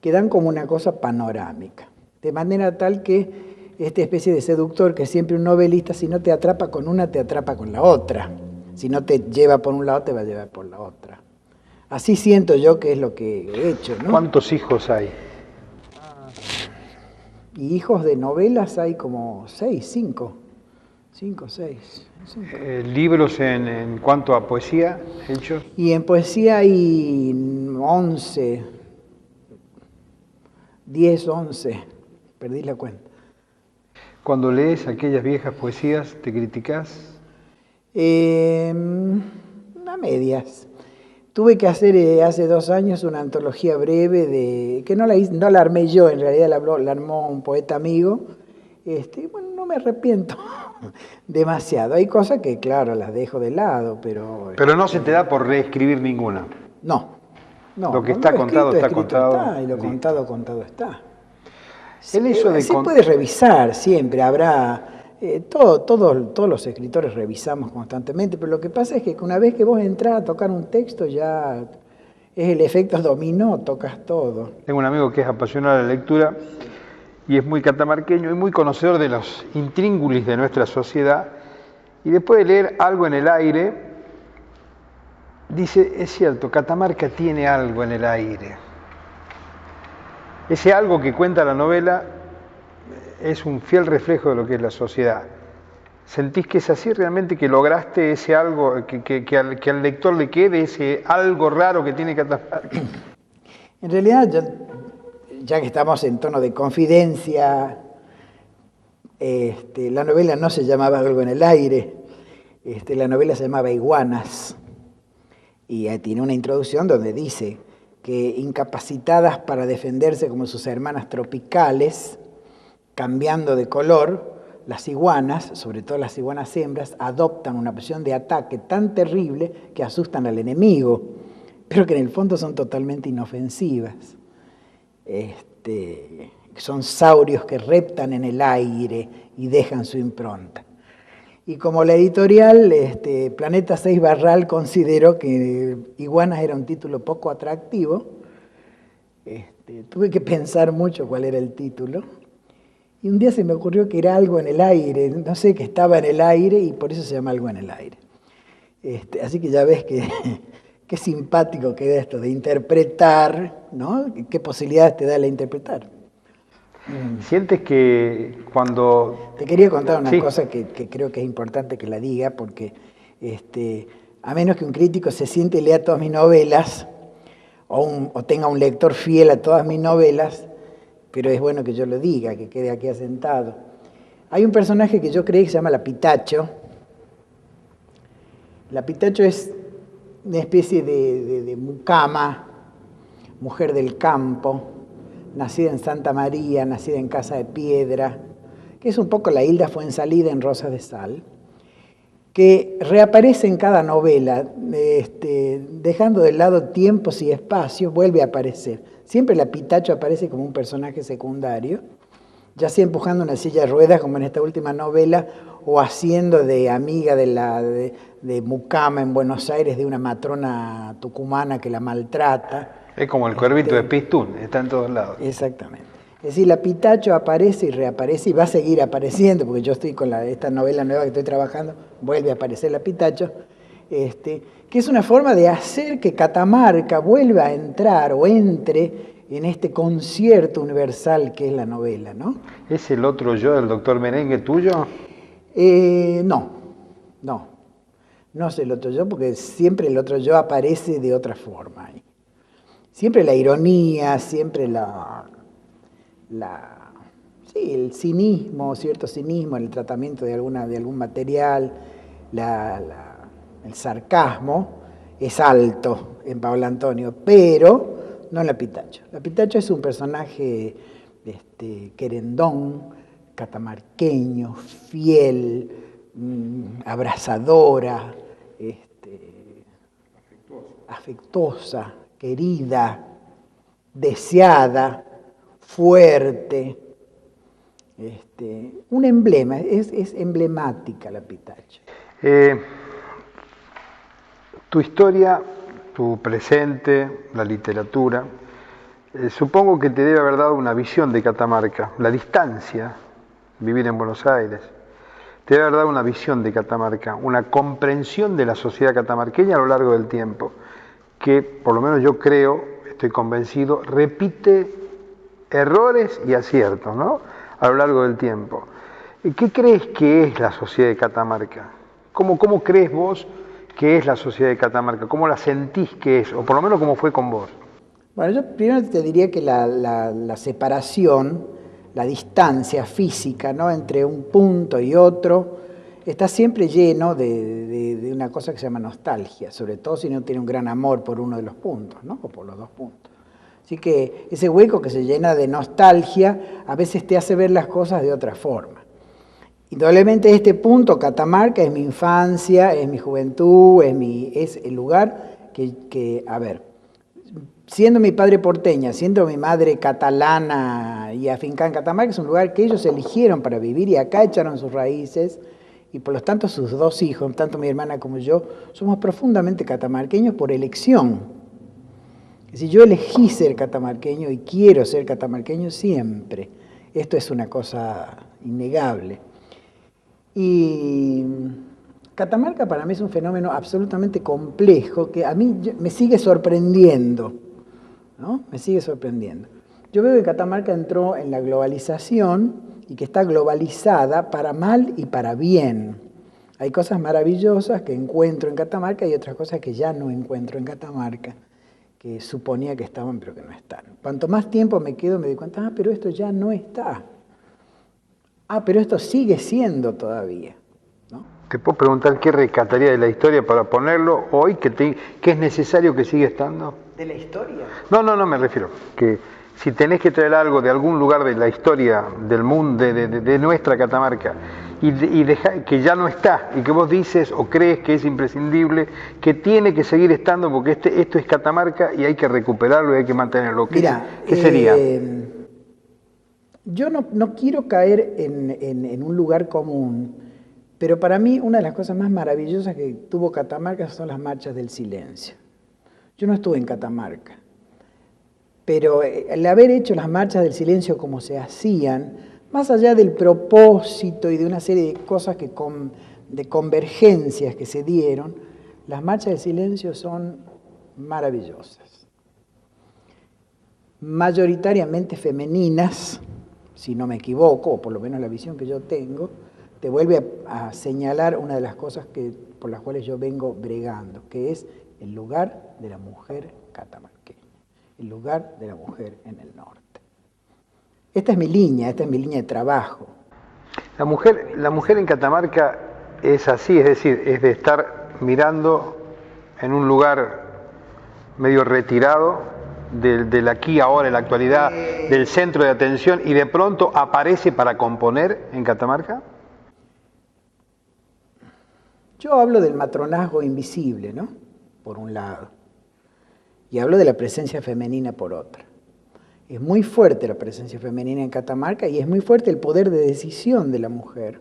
que dan como una cosa panorámica, de manera tal que esta especie de seductor que es siempre un novelista, si no te atrapa con una, te atrapa con la otra, si no te lleva por un lado, te va a llevar por la otra. Así siento yo que es lo que he hecho, ¿no? ¿Cuántos hijos hay? Y hijos de novelas hay como 5, 6. ¿Libros en cuanto a poesía hechos? Y en poesía hay 10, 11, perdí la cuenta. Cuando lees aquellas viejas poesías, ¿te criticás? A medias. Tuve que hacer hace 2 años una antología breve que no la armé yo, en realidad la armó un poeta amigo. Bueno, no me arrepiento demasiado. Hay cosas que, claro, las dejo de lado, pero... Pero no se te da por reescribir ninguna. No. Lo que está contado, está contado. Está, y lo contado está. Se puede revisar siempre, habrá... todos los escritores revisamos constantemente, pero lo que pasa es que una vez que vos entrás a tocar un texto ya es el efecto dominó, tocas todo. Tengo un amigo que es apasionado de la lectura y es muy catamarqueño y muy conocedor de los intríngulis de nuestra sociedad, y después de leer Algo en el aire, dice, es cierto, Catamarca tiene algo en el aire. Ese algo que cuenta la novela es un fiel reflejo de lo que es la sociedad. ¿Sentís que es así realmente, que lograste ese algo, que al lector le quede ese algo raro que tiene Catamarca? En realidad, ya que estamos en tono de confidencia, la novela no se llamaba Algo en el aire, la novela se llamaba Iguanas, y tiene una introducción donde dice que incapacitadas para defenderse como sus hermanas tropicales, cambiando de color, las iguanas, sobre todo las iguanas hembras, adoptan una posición de ataque tan terrible que asustan al enemigo, pero que en el fondo son totalmente inofensivas. Son saurios que reptan en el aire y dejan su impronta. Y como la editorial Planeta 6 Barral consideró que Iguanas era un título poco atractivo, tuve que pensar mucho cuál era el título. Y un día se me ocurrió que era Algo en el aire, no sé, que estaba en el aire y por eso se llama Algo en el aire. Así que ya ves que qué simpático queda esto de interpretar, ¿no? ¿Qué posibilidades te da el interpretar? ¿Sientes que cuando... Te quería contar una cosa que creo que es importante que la diga, porque a menos que un crítico se siente y lea todas mis novelas, o tenga un lector fiel a todas mis novelas, pero es bueno que yo lo diga, que quede aquí asentado. Hay un personaje que yo creí que se llama la Pitacho. La Pitacho es una especie de mucama, mujer del campo, nacida en Santa María, nacida en Casa de Piedra, que es un poco la Hilda Fuensalida en Rosas de Sal, que reaparece en cada novela, dejando de lado tiempos y espacios, vuelve a aparecer. Siempre la Pitacho aparece como un personaje secundario, ya sea empujando una silla de ruedas, como en esta última novela, o haciendo de amiga de mucama en Buenos Aires, de una matrona tucumana que la maltrata. Es como el cuervito de Pistún, está en todos lados. Exactamente. Es decir, la Pitacho aparece y reaparece y va a seguir apareciendo, porque yo estoy con esta novela nueva que estoy trabajando, vuelve a aparecer la Pitacho. que es una forma de hacer que Catamarca vuelva a entrar o entre en este concierto universal que es la novela, ¿no? ¿Es el otro yo del doctor Merengue tuyo? No, no es el otro yo, porque siempre el otro yo aparece de otra forma ahí. Siempre la ironía, siempre sí, el cinismo, cierto cinismo en el tratamiento de algún material, el sarcasmo es alto en Pablo Antonio, pero no en La Pitacho. La Pitacho es un personaje querendón, catamarqueño, fiel, abrazadora, afectuosa, querida, deseada, fuerte. Un emblema, es emblemática La Pitacho. Tu historia, tu presente, la literatura, supongo que te debe haber dado una visión de Catamarca, la distancia, vivir en Buenos Aires, te debe haber dado una visión de Catamarca, una comprensión de la sociedad catamarqueña a lo largo del tiempo, que por lo menos yo creo, estoy convencido, repite errores y aciertos, ¿no?, a lo largo del tiempo. ¿Qué crees que es la sociedad de Catamarca? ¿Cómo crees vos que es la sociedad de Catamarca? ¿Cómo la sentís que es? O por lo menos cómo fue con vos. Bueno, yo primero te diría que la separación, la distancia física, ¿no?, entre un punto y otro, está siempre lleno de una cosa que se llama nostalgia, sobre todo si no tiene un gran amor por uno de los puntos, ¿no?, o por los dos puntos. Así que ese hueco que se llena de nostalgia a veces te hace ver las cosas de otra forma. Indudablemente este punto, Catamarca, es mi infancia, es mi juventud, es el lugar que, a ver, siendo mi padre porteña, siendo mi madre catalana y afincada en Catamarca, es un lugar que ellos eligieron para vivir y acá echaron sus raíces y por lo tanto sus dos hijos, tanto mi hermana como yo, somos profundamente catamarqueños por elección. Es decir, yo elegí ser catamarqueño y quiero ser catamarqueño siempre. Esto es una cosa innegable. Y Catamarca para mí es un fenómeno absolutamente complejo que a mí me sigue sorprendiendo, ¿no? Me sigue sorprendiendo. Yo veo que Catamarca entró en la globalización y que está globalizada para mal y para bien. Hay cosas maravillosas que encuentro en Catamarca y otras cosas que ya no encuentro en Catamarca, que suponía que estaban pero que no están. Cuanto más tiempo me quedo me doy cuenta, pero esto ya no está. Pero esto sigue siendo todavía, ¿no? Te puedo preguntar qué rescataría de la historia para ponerlo hoy, que es necesario que siga estando. ¿De la historia? No, me refiero que si tenés que traer algo de algún lugar de la historia del mundo, de nuestra Catamarca, y que ya no está, y que vos dices o crees que es imprescindible, que tiene que seguir estando porque esto es Catamarca y hay que recuperarlo y hay que mantenerlo. ¿Qué sería? Yo no quiero caer en un lugar común, pero para mí una de las cosas más maravillosas que tuvo Catamarca son las marchas del silencio. Yo no estuve en Catamarca, pero el haber hecho las marchas del silencio como se hacían, más allá del propósito y de una serie de cosas de convergencias que se dieron, las marchas del silencio son maravillosas. Mayoritariamente femeninas, si no me equivoco, o por lo menos la visión que yo tengo, te vuelve a señalar una de las cosas por las cuales yo vengo bregando, que es el lugar de la mujer catamarqueña, el lugar de la mujer en el norte. Esta es mi línea de trabajo. La mujer en Catamarca es así, es decir, es de estar mirando en un lugar medio retirado del aquí, ahora, en la actualidad, del centro de atención, y de pronto aparece para componer en Catamarca. Yo hablo del matronazgo invisible, ¿no?, por un lado, y hablo de la presencia femenina por otra. Es muy fuerte la presencia femenina en Catamarca y es muy fuerte el poder de decisión de la mujer.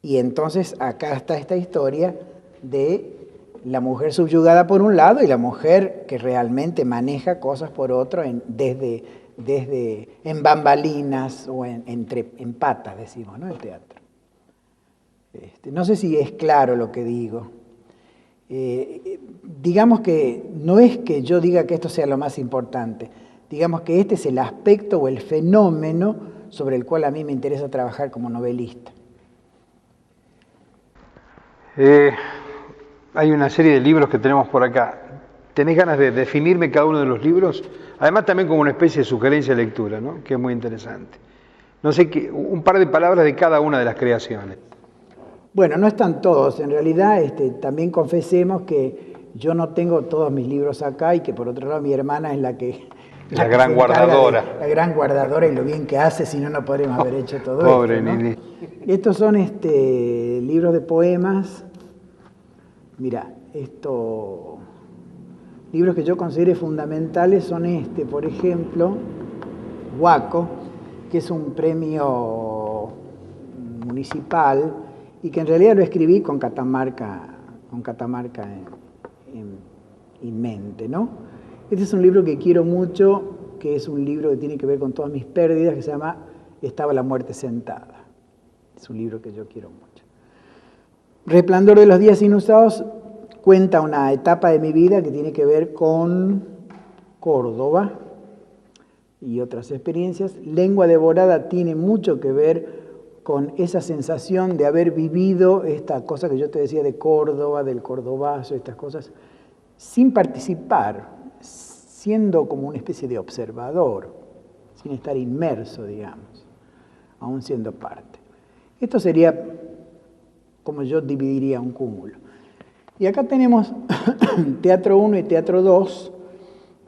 Y entonces acá está esta historia de la mujer subyugada por un lado y la mujer que realmente maneja cosas por otro, desde en bambalinas o en patas, decimos, ¿no?, el teatro. No sé si es claro lo que digo. Digamos que no es que yo diga que esto sea lo más importante, digamos que este es el aspecto o el fenómeno sobre el cual a mí me interesa trabajar como novelista. Hay una serie de libros que tenemos por acá. ¿Tenés ganas de definirme cada uno de los libros? Además también como una especie de sugerencia de lectura, ¿no? Que es muy interesante. No sé, un par de palabras de cada una de las creaciones. Bueno, no están todos. En realidad también confesemos que yo no tengo todos mis libros acá y que por otro lado mi hermana es la que... La gran guardadora. La gran guardadora y lo bien que hace, si no, no podríamos haber hecho todo pobre esto, ¿no? Nini. Estos son libros de poemas. Mira, libros que yo considero fundamentales son por ejemplo, Huaco, que es un premio municipal y que en realidad lo escribí con Catamarca en mente, ¿no? Este es un libro que quiero mucho, que es un libro que tiene que ver con todas mis pérdidas, que se llama Estaba la muerte sentada. Es un libro que yo quiero mucho. Resplandor de los días inusados cuenta una etapa de mi vida que tiene que ver con Córdoba y otras experiencias. Lengua devorada tiene mucho que ver con esa sensación de haber vivido esta cosa que yo te decía de Córdoba, del cordobazo, estas cosas, sin participar, siendo como una especie de observador, sin estar inmerso, digamos, aún siendo parte. Esto sería como yo dividiría un cúmulo. Y acá tenemos Teatro 1 y Teatro 2.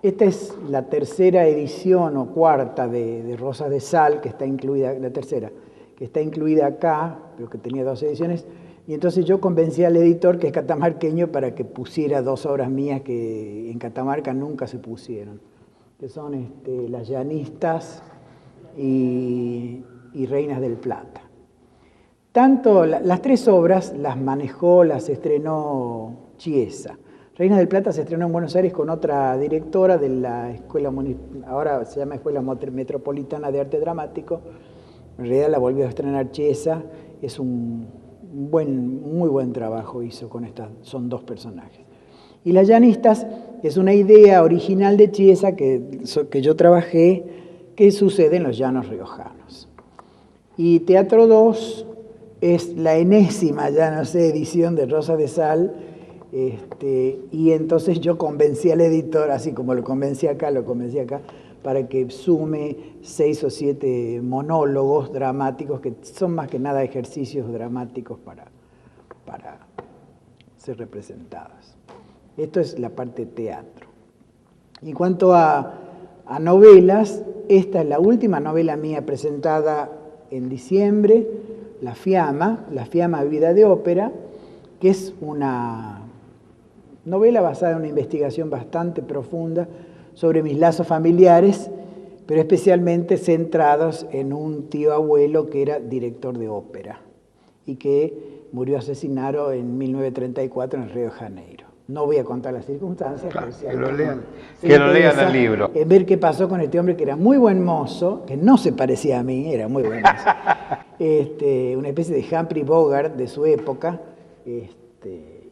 Esta es la tercera edición o cuarta de Rosas de Sal, que está incluida, la tercera, que está incluida acá, pero que tenía 2 ediciones. Y entonces yo convencí al editor, que es catamarqueño, para que pusiera 2 obras mías que en Catamarca nunca se pusieron, que son Las Llanistas y Reinas del Plata. Tanto las 3 obras las manejó, las estrenó Chiesa. Reinas del Plata se estrenó en Buenos Aires con otra directora de la escuela, ahora se llama Escuela Metropolitana de Arte Dramático. En realidad la volvió a estrenar Chiesa. Es muy buen trabajo hizo con estas, son 2 personajes. Y Las Llanistas es una idea original de Chiesa que yo trabajé, que sucede en los llanos riojanos. Y Teatro 2 es la enésima, ya no sé, edición de Rosa de Sal, y entonces yo convencí al editor, así como lo convencí acá, para que sume 6 o 7 monólogos dramáticos, que son más que nada ejercicios dramáticos para ser representados. Esto es la parte teatro. En cuanto a novelas, esta es la última novela mía presentada en diciembre, La Fiamma, Vida de Ópera, que es una novela basada en una investigación bastante profunda sobre mis lazos familiares, pero especialmente centrados en un tío abuelo que era director de ópera y que murió asesinado en 1934 en Río de Janeiro. No voy a contar las circunstancias. Claro, que lo lean el libro. En ver qué pasó con este hombre que era muy buen mozo, que no se parecía a mí, era muy buen mozo. Una especie de Humphrey Bogart de su época,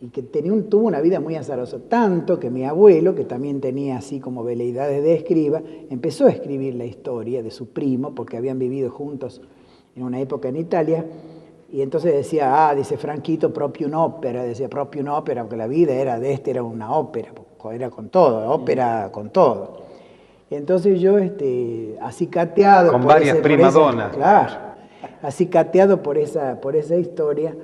y que tuvo una vida muy azarosa, tanto que mi abuelo, que también tenía así como veleidades de escriba, empezó a escribir la historia de su primo, porque habían vivido juntos en una época en Italia, y entonces decía, dice Franquito, proprio un'opera, porque la vida era era una ópera, era con todo, ópera con todo. Y entonces yo, acicateado... Con varias primadonas. Claro, acicateado por esa historia,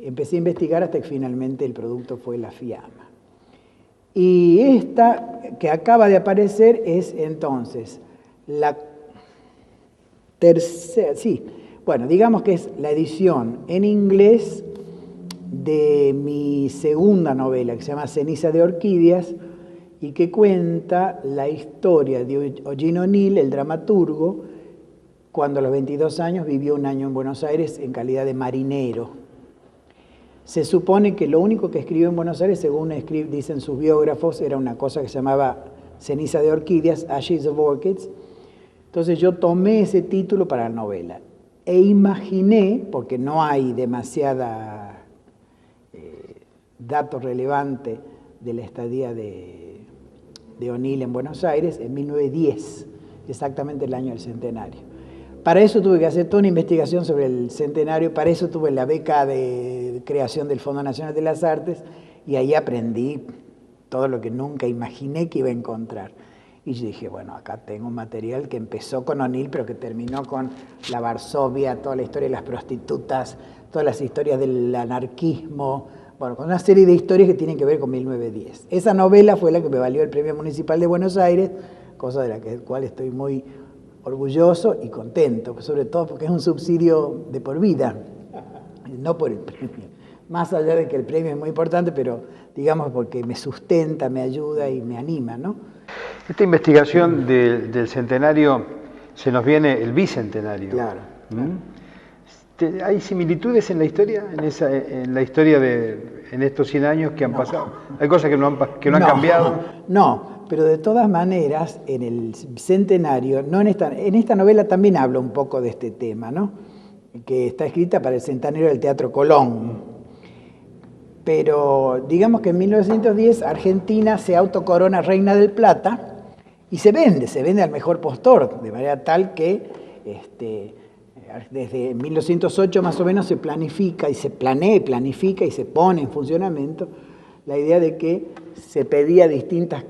empecé a investigar hasta que finalmente el producto fue La Fiamma. Y esta que acaba de aparecer es entonces la tercera, digamos que es la edición en inglés de mi segunda novela, que se llama Ceniza de Orquídeas, y que cuenta la historia de Eugene O'Neill, el dramaturgo, cuando a los 22 años vivió un año en Buenos Aires en calidad de marinero. Se supone que lo único que escribió en Buenos Aires, según dicen sus biógrafos, era una cosa que se llamaba Ceniza de Orquídeas, Ashes of Orchids. Entonces yo tomé ese título para la novela e imaginé, porque no hay demasiada dato relevante de la estadía de O'Neill en Buenos Aires en 1910, exactamente el año del centenario. Para eso tuve que hacer toda una investigación sobre el centenario, para eso tuve la beca de creación del Fondo Nacional de las Artes y ahí aprendí todo lo que nunca imaginé que iba a encontrar. Y yo dije, bueno, acá tengo un material que empezó con O'Neill, pero que terminó con la Varsovia, toda la historia de las prostitutas, todas las historias del anarquismo, bueno, con una serie de historias que tienen que ver con 1910. Esa novela fue la que me valió el Premio Municipal de Buenos Aires, cosa de la cual estoy muy orgulloso y contento, sobre todo porque es un subsidio de por vida, no por el premio. Más allá de que el premio es muy importante, pero digamos porque me sustenta, me ayuda y me anima, ¿no? Esta investigación del centenario, se nos viene el bicentenario. Claro. ¿Hay similitudes en la historia, en estos 100 años que han pasado? ¿Hay cosas que no han cambiado? No, pero de todas maneras, en el centenario, no en esta novela también hablo un poco de este tema, ¿no? Que está escrita para el centenario del Teatro Colón. Pero digamos que en 1910 Argentina se autocorona Reina del Plata y se vende al mejor postor, de manera tal que desde 1908 más o menos se planifica y se planifica y se pone en funcionamiento la idea de que se pedía a distintos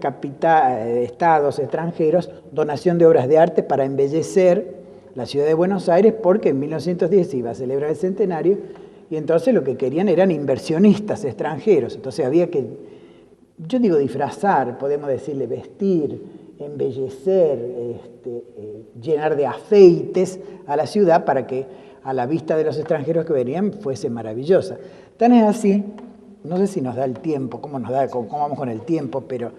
estados extranjeros donación de obras de arte para embellecer la ciudad de Buenos Aires, porque en 1910 se iba a celebrar el centenario y entonces lo que querían eran inversionistas extranjeros. Entonces había que, yo digo disfrazar, podemos decirle vestir, embellecer, llenar de afeites a la ciudad para que a la vista de los extranjeros que venían fuese maravillosa. Tan es así, no sé si nos da el tiempo, cómo vamos con el tiempo, pero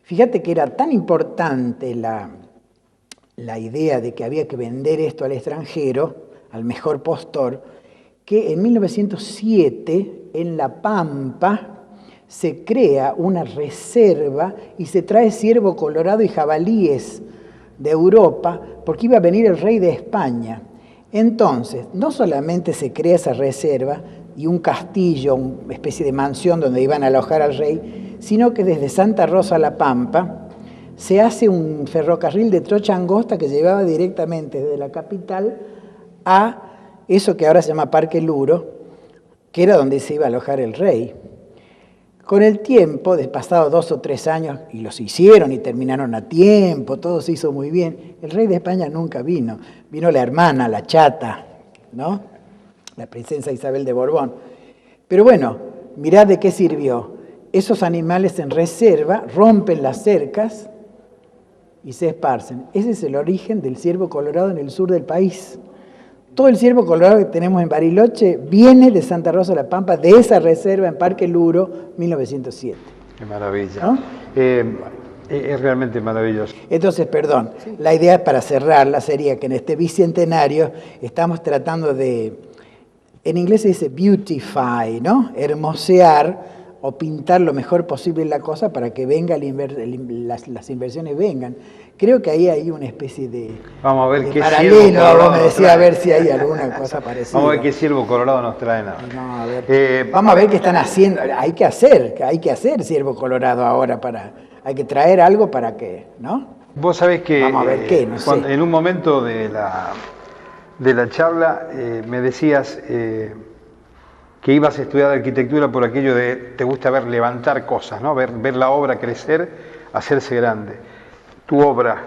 fíjate que era tan importante la idea de que había que vender esto al extranjero, al mejor postor, que en 1907 en La Pampa se crea una reserva y se trae ciervo colorado y jabalíes de Europa porque iba a venir el rey de España. Entonces, no solamente se crea esa reserva y un castillo, una especie de mansión donde iban a alojar al rey, sino que desde Santa Rosa a La Pampa se hace un ferrocarril de trocha angosta que llevaba directamente desde la capital a eso que ahora se llama Parque Luro, que era donde se iba a alojar el rey. Con el tiempo, pasado 2 o 3 años, y los hicieron y terminaron a tiempo, todo se hizo muy bien, el rey de España nunca vino. Vino la hermana, la chata, ¿no? La princesa Isabel de Borbón. Pero bueno, mirad de qué sirvió. Esos animales en reserva rompen las cercas y se esparcen. Ese es el origen del ciervo colorado en el sur del país. Todo el ciervo colorado que tenemos en Bariloche viene de Santa Rosa de la Pampa, de esa reserva en Parque Luro, 1907. Qué maravilla. ¿No? Es realmente maravilloso. Entonces, perdón, sí. La idea para cerrarla sería que en este bicentenario estamos tratando de, en inglés se dice beautify, ¿no? Hermosear o pintar lo mejor posible la cosa para que venga las inversiones vengan. Creo que ahí hay una especie de, vamos a ver qué paralelo, vos me decía a ver si hay alguna cosa parecida. Vamos a ver qué ciervo colorado nos traen ahora. No, a ver. Vamos a ver qué están haciendo. Hay que hacer ciervo colorado ahora hay que traer algo para que, ¿no? Vos sabés que vamos a ver qué, no sé. En un momento de la charla me decías que ibas a estudiar arquitectura por aquello de te gusta levantar cosas, ¿no? Ver la obra crecer, hacerse grande. Tu obra.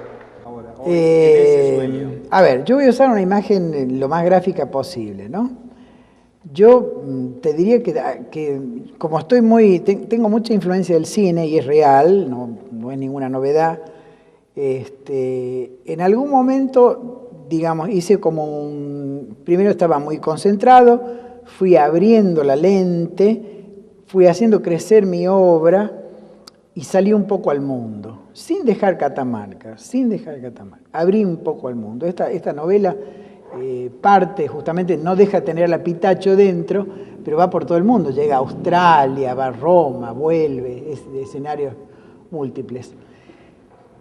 A ver, yo voy a usar una imagen lo más gráfica posible, ¿no? Yo te diría que como tengo mucha influencia del cine y es real, no es ninguna novedad, en algún momento, digamos, hice primero estaba muy concentrado, fui abriendo la lente, fui haciendo crecer mi obra y salí un poco al mundo, sin dejar Catamarca. Abrí un poco al mundo. Esta novela parte justamente, no deja tener la Pitacho dentro, pero va por todo el mundo. Llega a Australia, va a Roma, vuelve, es de escenarios múltiples.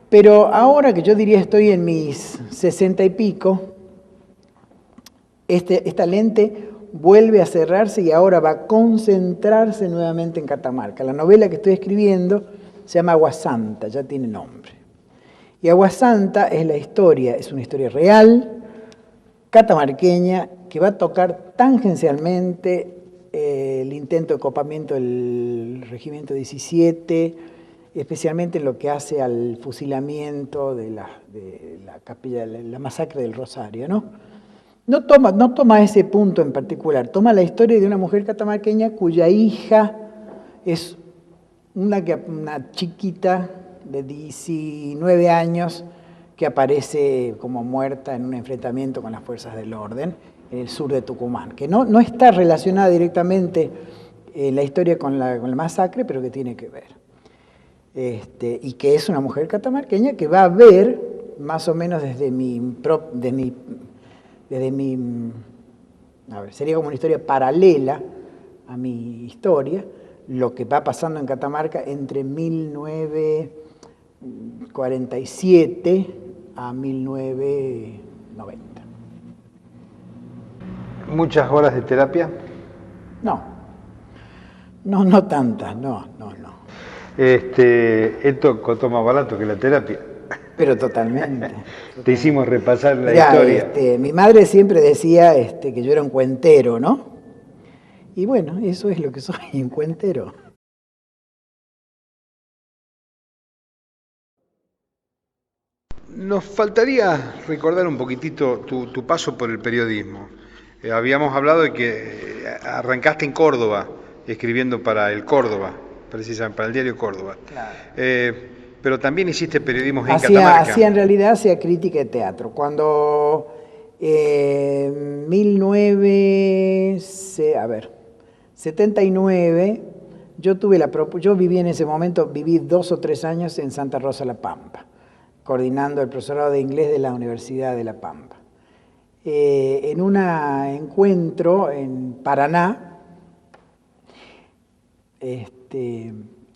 Pero ahora que yo diría estoy en mis 60 y pico, esta lente vuelve a cerrarse y ahora va a concentrarse nuevamente en Catamarca. La novela que estoy escribiendo se llama Agua Santa, ya tiene nombre. Y Agua Santa es la historia, es una historia real, catamarqueña, que va a tocar tangencialmente el intento de copamiento del Regimiento 17, especialmente en lo que hace al fusilamiento de la capilla, la masacre del Rosario, ¿no? No toma ese punto en particular, toma la historia de una mujer catamarqueña cuya hija es una chiquita de 19 años que aparece como muerta en un enfrentamiento con las fuerzas del orden en el sur de Tucumán, que no está relacionada directamente la historia con la masacre, pero que tiene que ver. Y que es una mujer catamarqueña que va a ver, más o menos sería como una historia paralela a mi historia, lo que va pasando en Catamarca entre 1947 a 1990. ¿Muchas horas de terapia? No tantas, no. Esto costó más barato que la terapia. Pero totalmente. Te hicimos repasar la historia. Mi madre siempre decía que yo era un cuentero, ¿no? Y bueno, eso es lo que soy, un cuentero. Nos faltaría recordar un poquitito tu paso por el periodismo. Habíamos hablado de que arrancaste en Córdoba, escribiendo para el Córdoba, precisamente para el diario Córdoba. Claro. Pero también hiciste periodismo en Catamarca. En realidad hacía crítica de teatro. Cuando 1979, yo viví en ese momento, viví 2 o 3 años en Santa Rosa La Pampa, coordinando el profesorado de inglés de la Universidad de La Pampa. En un encuentro en Paraná,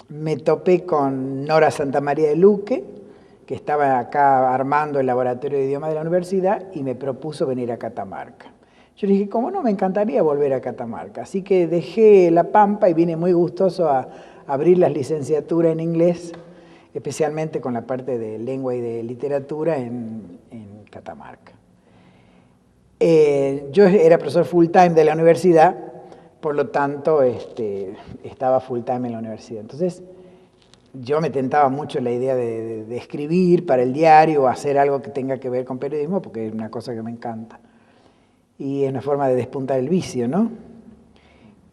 me topé con Nora Santamaría de Luque, que estaba acá armando el laboratorio de idiomas de la universidad, y me propuso venir a Catamarca. Yo le dije, ¿cómo no? Me encantaría volver a Catamarca. Así que dejé La Pampa y vine muy gustoso a abrir las licenciaturas en inglés, especialmente con la parte de lengua y de literatura en Catamarca. Yo era profesor full time de la universidad, por lo tanto estaba full time en la universidad. Entonces yo me tentaba mucho la idea de escribir para el diario o hacer algo que tenga que ver con periodismo, porque es una cosa que me encanta. Y es una forma de despuntar el vicio, ¿no?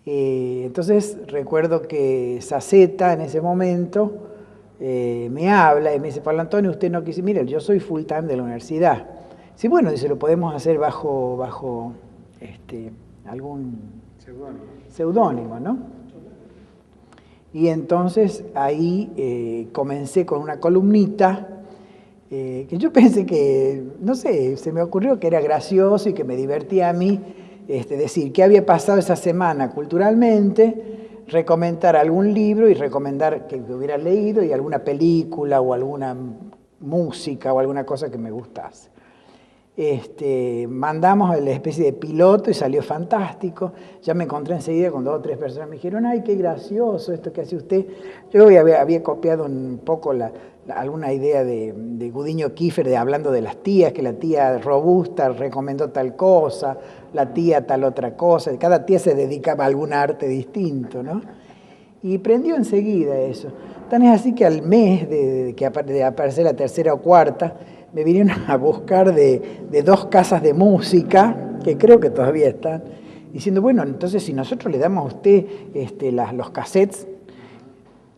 Entonces recuerdo que Saceta en ese momento me habla y me dice, Pablo Antonio, usted no quiso, mire, yo soy full time de la universidad. Sí, bueno, dice, lo podemos hacer bajo algún seudónimo, ¿no? Y entonces ahí comencé con una columnita que yo pensé que, no sé, se me ocurrió que era gracioso y que me divertía a mí decir qué había pasado esa semana culturalmente, recomendar algún libro y recomendar que hubiera leído y alguna película o alguna música o alguna cosa que me gustase. Mandamos la especie de piloto y salió fantástico. Ya me encontré enseguida con 2 o 3 personas, me dijeron, ay, qué gracioso esto que hace usted. Yo había copiado un poco alguna idea de Gudiño Kiefer, hablando de las tías, que la tía robusta recomendó tal cosa, la tía tal otra cosa, cada tía se dedicaba a algún arte distinto, ¿no? Y prendió enseguida eso. Tan es así que al mes de aparecer la 3ª o 4ª, me vinieron a buscar de 2 casas de música, que creo que todavía están, diciendo, bueno, entonces si nosotros le damos a usted los cassettes,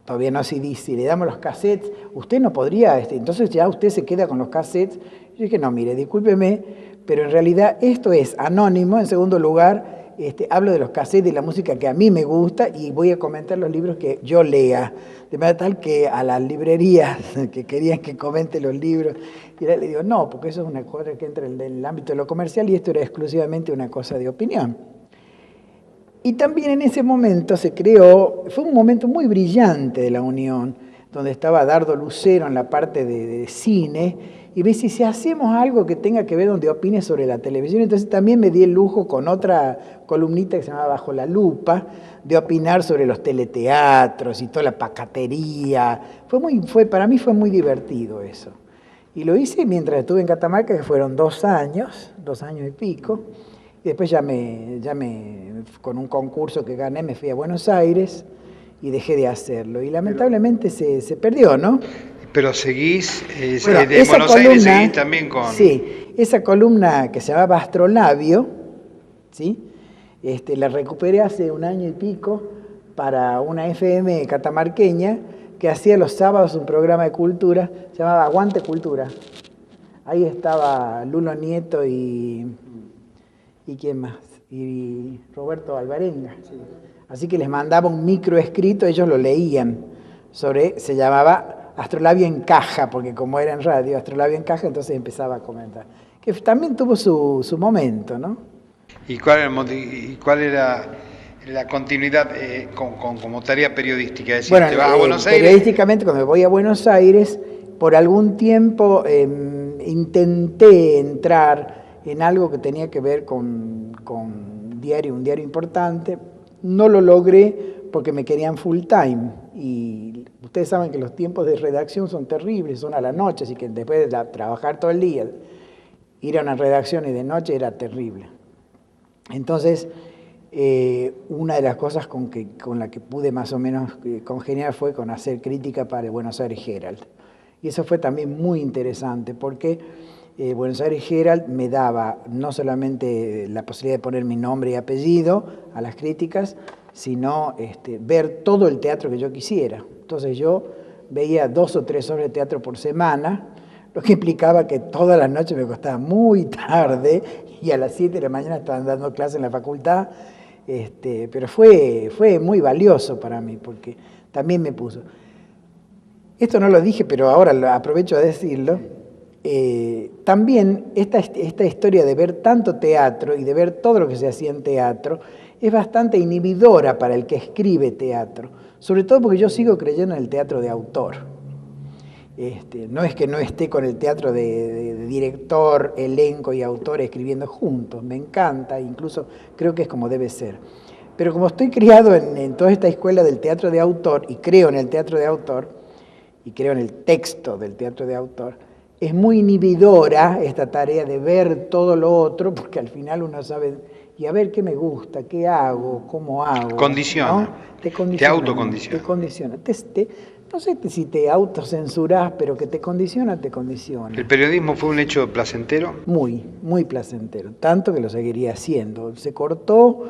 todavía no CD, si le damos los cassettes, usted no podría, entonces ya usted se queda con los cassettes. Yo dije, no, mire, discúlpeme, pero en realidad esto es anónimo. En segundo lugar, hablo de los cassettes, de la música que a mí me gusta, y voy a comentar los libros que yo lea. De manera tal que a las librerías que querían que comente los libros, y le digo, no, porque eso es una cosa que entra en el ámbito de lo comercial y esto era exclusivamente una cosa de opinión. Y también en ese momento se creó, fue un momento muy brillante de la Unión, donde estaba Dardo Lucero en la parte de cine, Y me dice, si hacemos algo que tenga que ver donde opine sobre la televisión, entonces también me di el lujo con otra columnita que se llamaba Bajo la Lupa, de opinar sobre los teleteatros y toda la pacatería. Para mí fue muy divertido eso. Y lo hice mientras estuve en Catamarca, que fueron 2 años y pico. Y después con un concurso que gané, me fui a Buenos Aires y dejé de hacerlo. Y lamentablemente se perdió, ¿no? Pero seguís, Bueno, de Buenos Aires seguís también con... Sí, esa columna que se llamaba Astrolabio, ¿sí? La recuperé hace 1 año y pico para una FM catamarqueña que hacía los sábados un programa de cultura, se llamaba Aguante Cultura. Ahí estaba Lulo Nieto y ¿quién más? Y Roberto Alvarenga. Sí. Así que les mandaba un microescrito, ellos lo leían, se llamaba Astrolabio en Caja, porque como era en radio, Astrolabio en Caja, entonces empezaba a comentar. Que también tuvo su momento, ¿no? ¿Y cuál era la continuidad como tarea periodística? Es decir, Bueno, ¿te vas a Buenos Aires? Periodísticamente, cuando me voy a Buenos Aires, por algún tiempo intenté entrar en algo que tenía que ver con un diario importante. No lo logré porque me querían full time. Y ustedes saben que los tiempos de redacción son terribles, son a la noche, así que después de trabajar todo el día, ir a una redacción y de noche era terrible. Entonces, una de las cosas con la que pude más o menos congeniar fue con hacer crítica para el Buenos Aires Herald. Y eso fue también muy interesante porque Buenos Aires Herald me daba no solamente la posibilidad de poner mi nombre y apellido a las críticas, sino ver todo el teatro que yo quisiera. Entonces yo veía 2 o 3 horas de teatro por semana, lo que implicaba que todas las noches me acostaba muy tarde y a las 7 de la mañana estaban dando clases en la facultad, pero fue muy valioso para mí porque también me puso. Esto no lo dije, pero ahora aprovecho a decirlo. También esta historia de ver tanto teatro y de ver todo lo que se hacía en teatro es bastante inhibidora para el que escribe teatro, sobre todo porque yo sigo creyendo en el teatro de autor. No es que no esté con el teatro de director, elenco y autor escribiendo juntos, me encanta, incluso creo que es como debe ser. Pero como estoy criado en toda esta escuela del teatro de autor y creo en el teatro de autor y creo en el texto del teatro de autor, es muy inhibidora esta tarea de ver todo lo otro, porque al final uno sabe, y a ver qué me gusta, qué hago, cómo hago. Condiciona. ¿no? Te autocondiciona. Te condiciona. No sé si te autocensurás, pero que te condiciona, te condiciona. ¿El periodismo fue un hecho placentero? Muy, muy placentero. Tanto que lo seguiría haciendo. Se cortó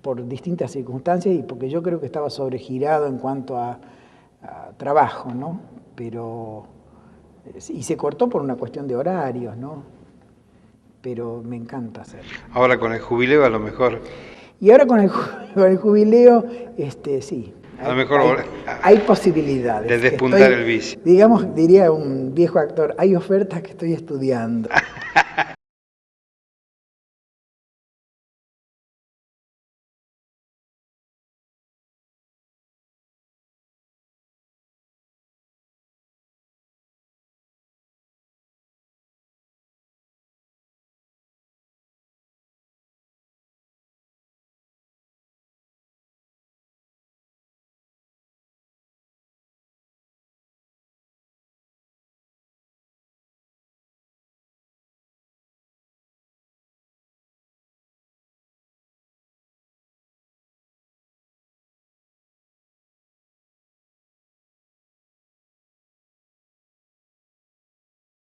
por distintas circunstancias y porque yo creo que estaba sobregirado en cuanto a trabajo, ¿no? Y se cortó por una cuestión de horarios, ¿no? Pero me encanta hacerlo. Ahora con el jubileo a lo mejor. Y ahora con el jubileo, sí. A lo mejor hay posibilidades. De despuntar el vicio. Digamos, diría un viejo actor, hay ofertas que estoy estudiando.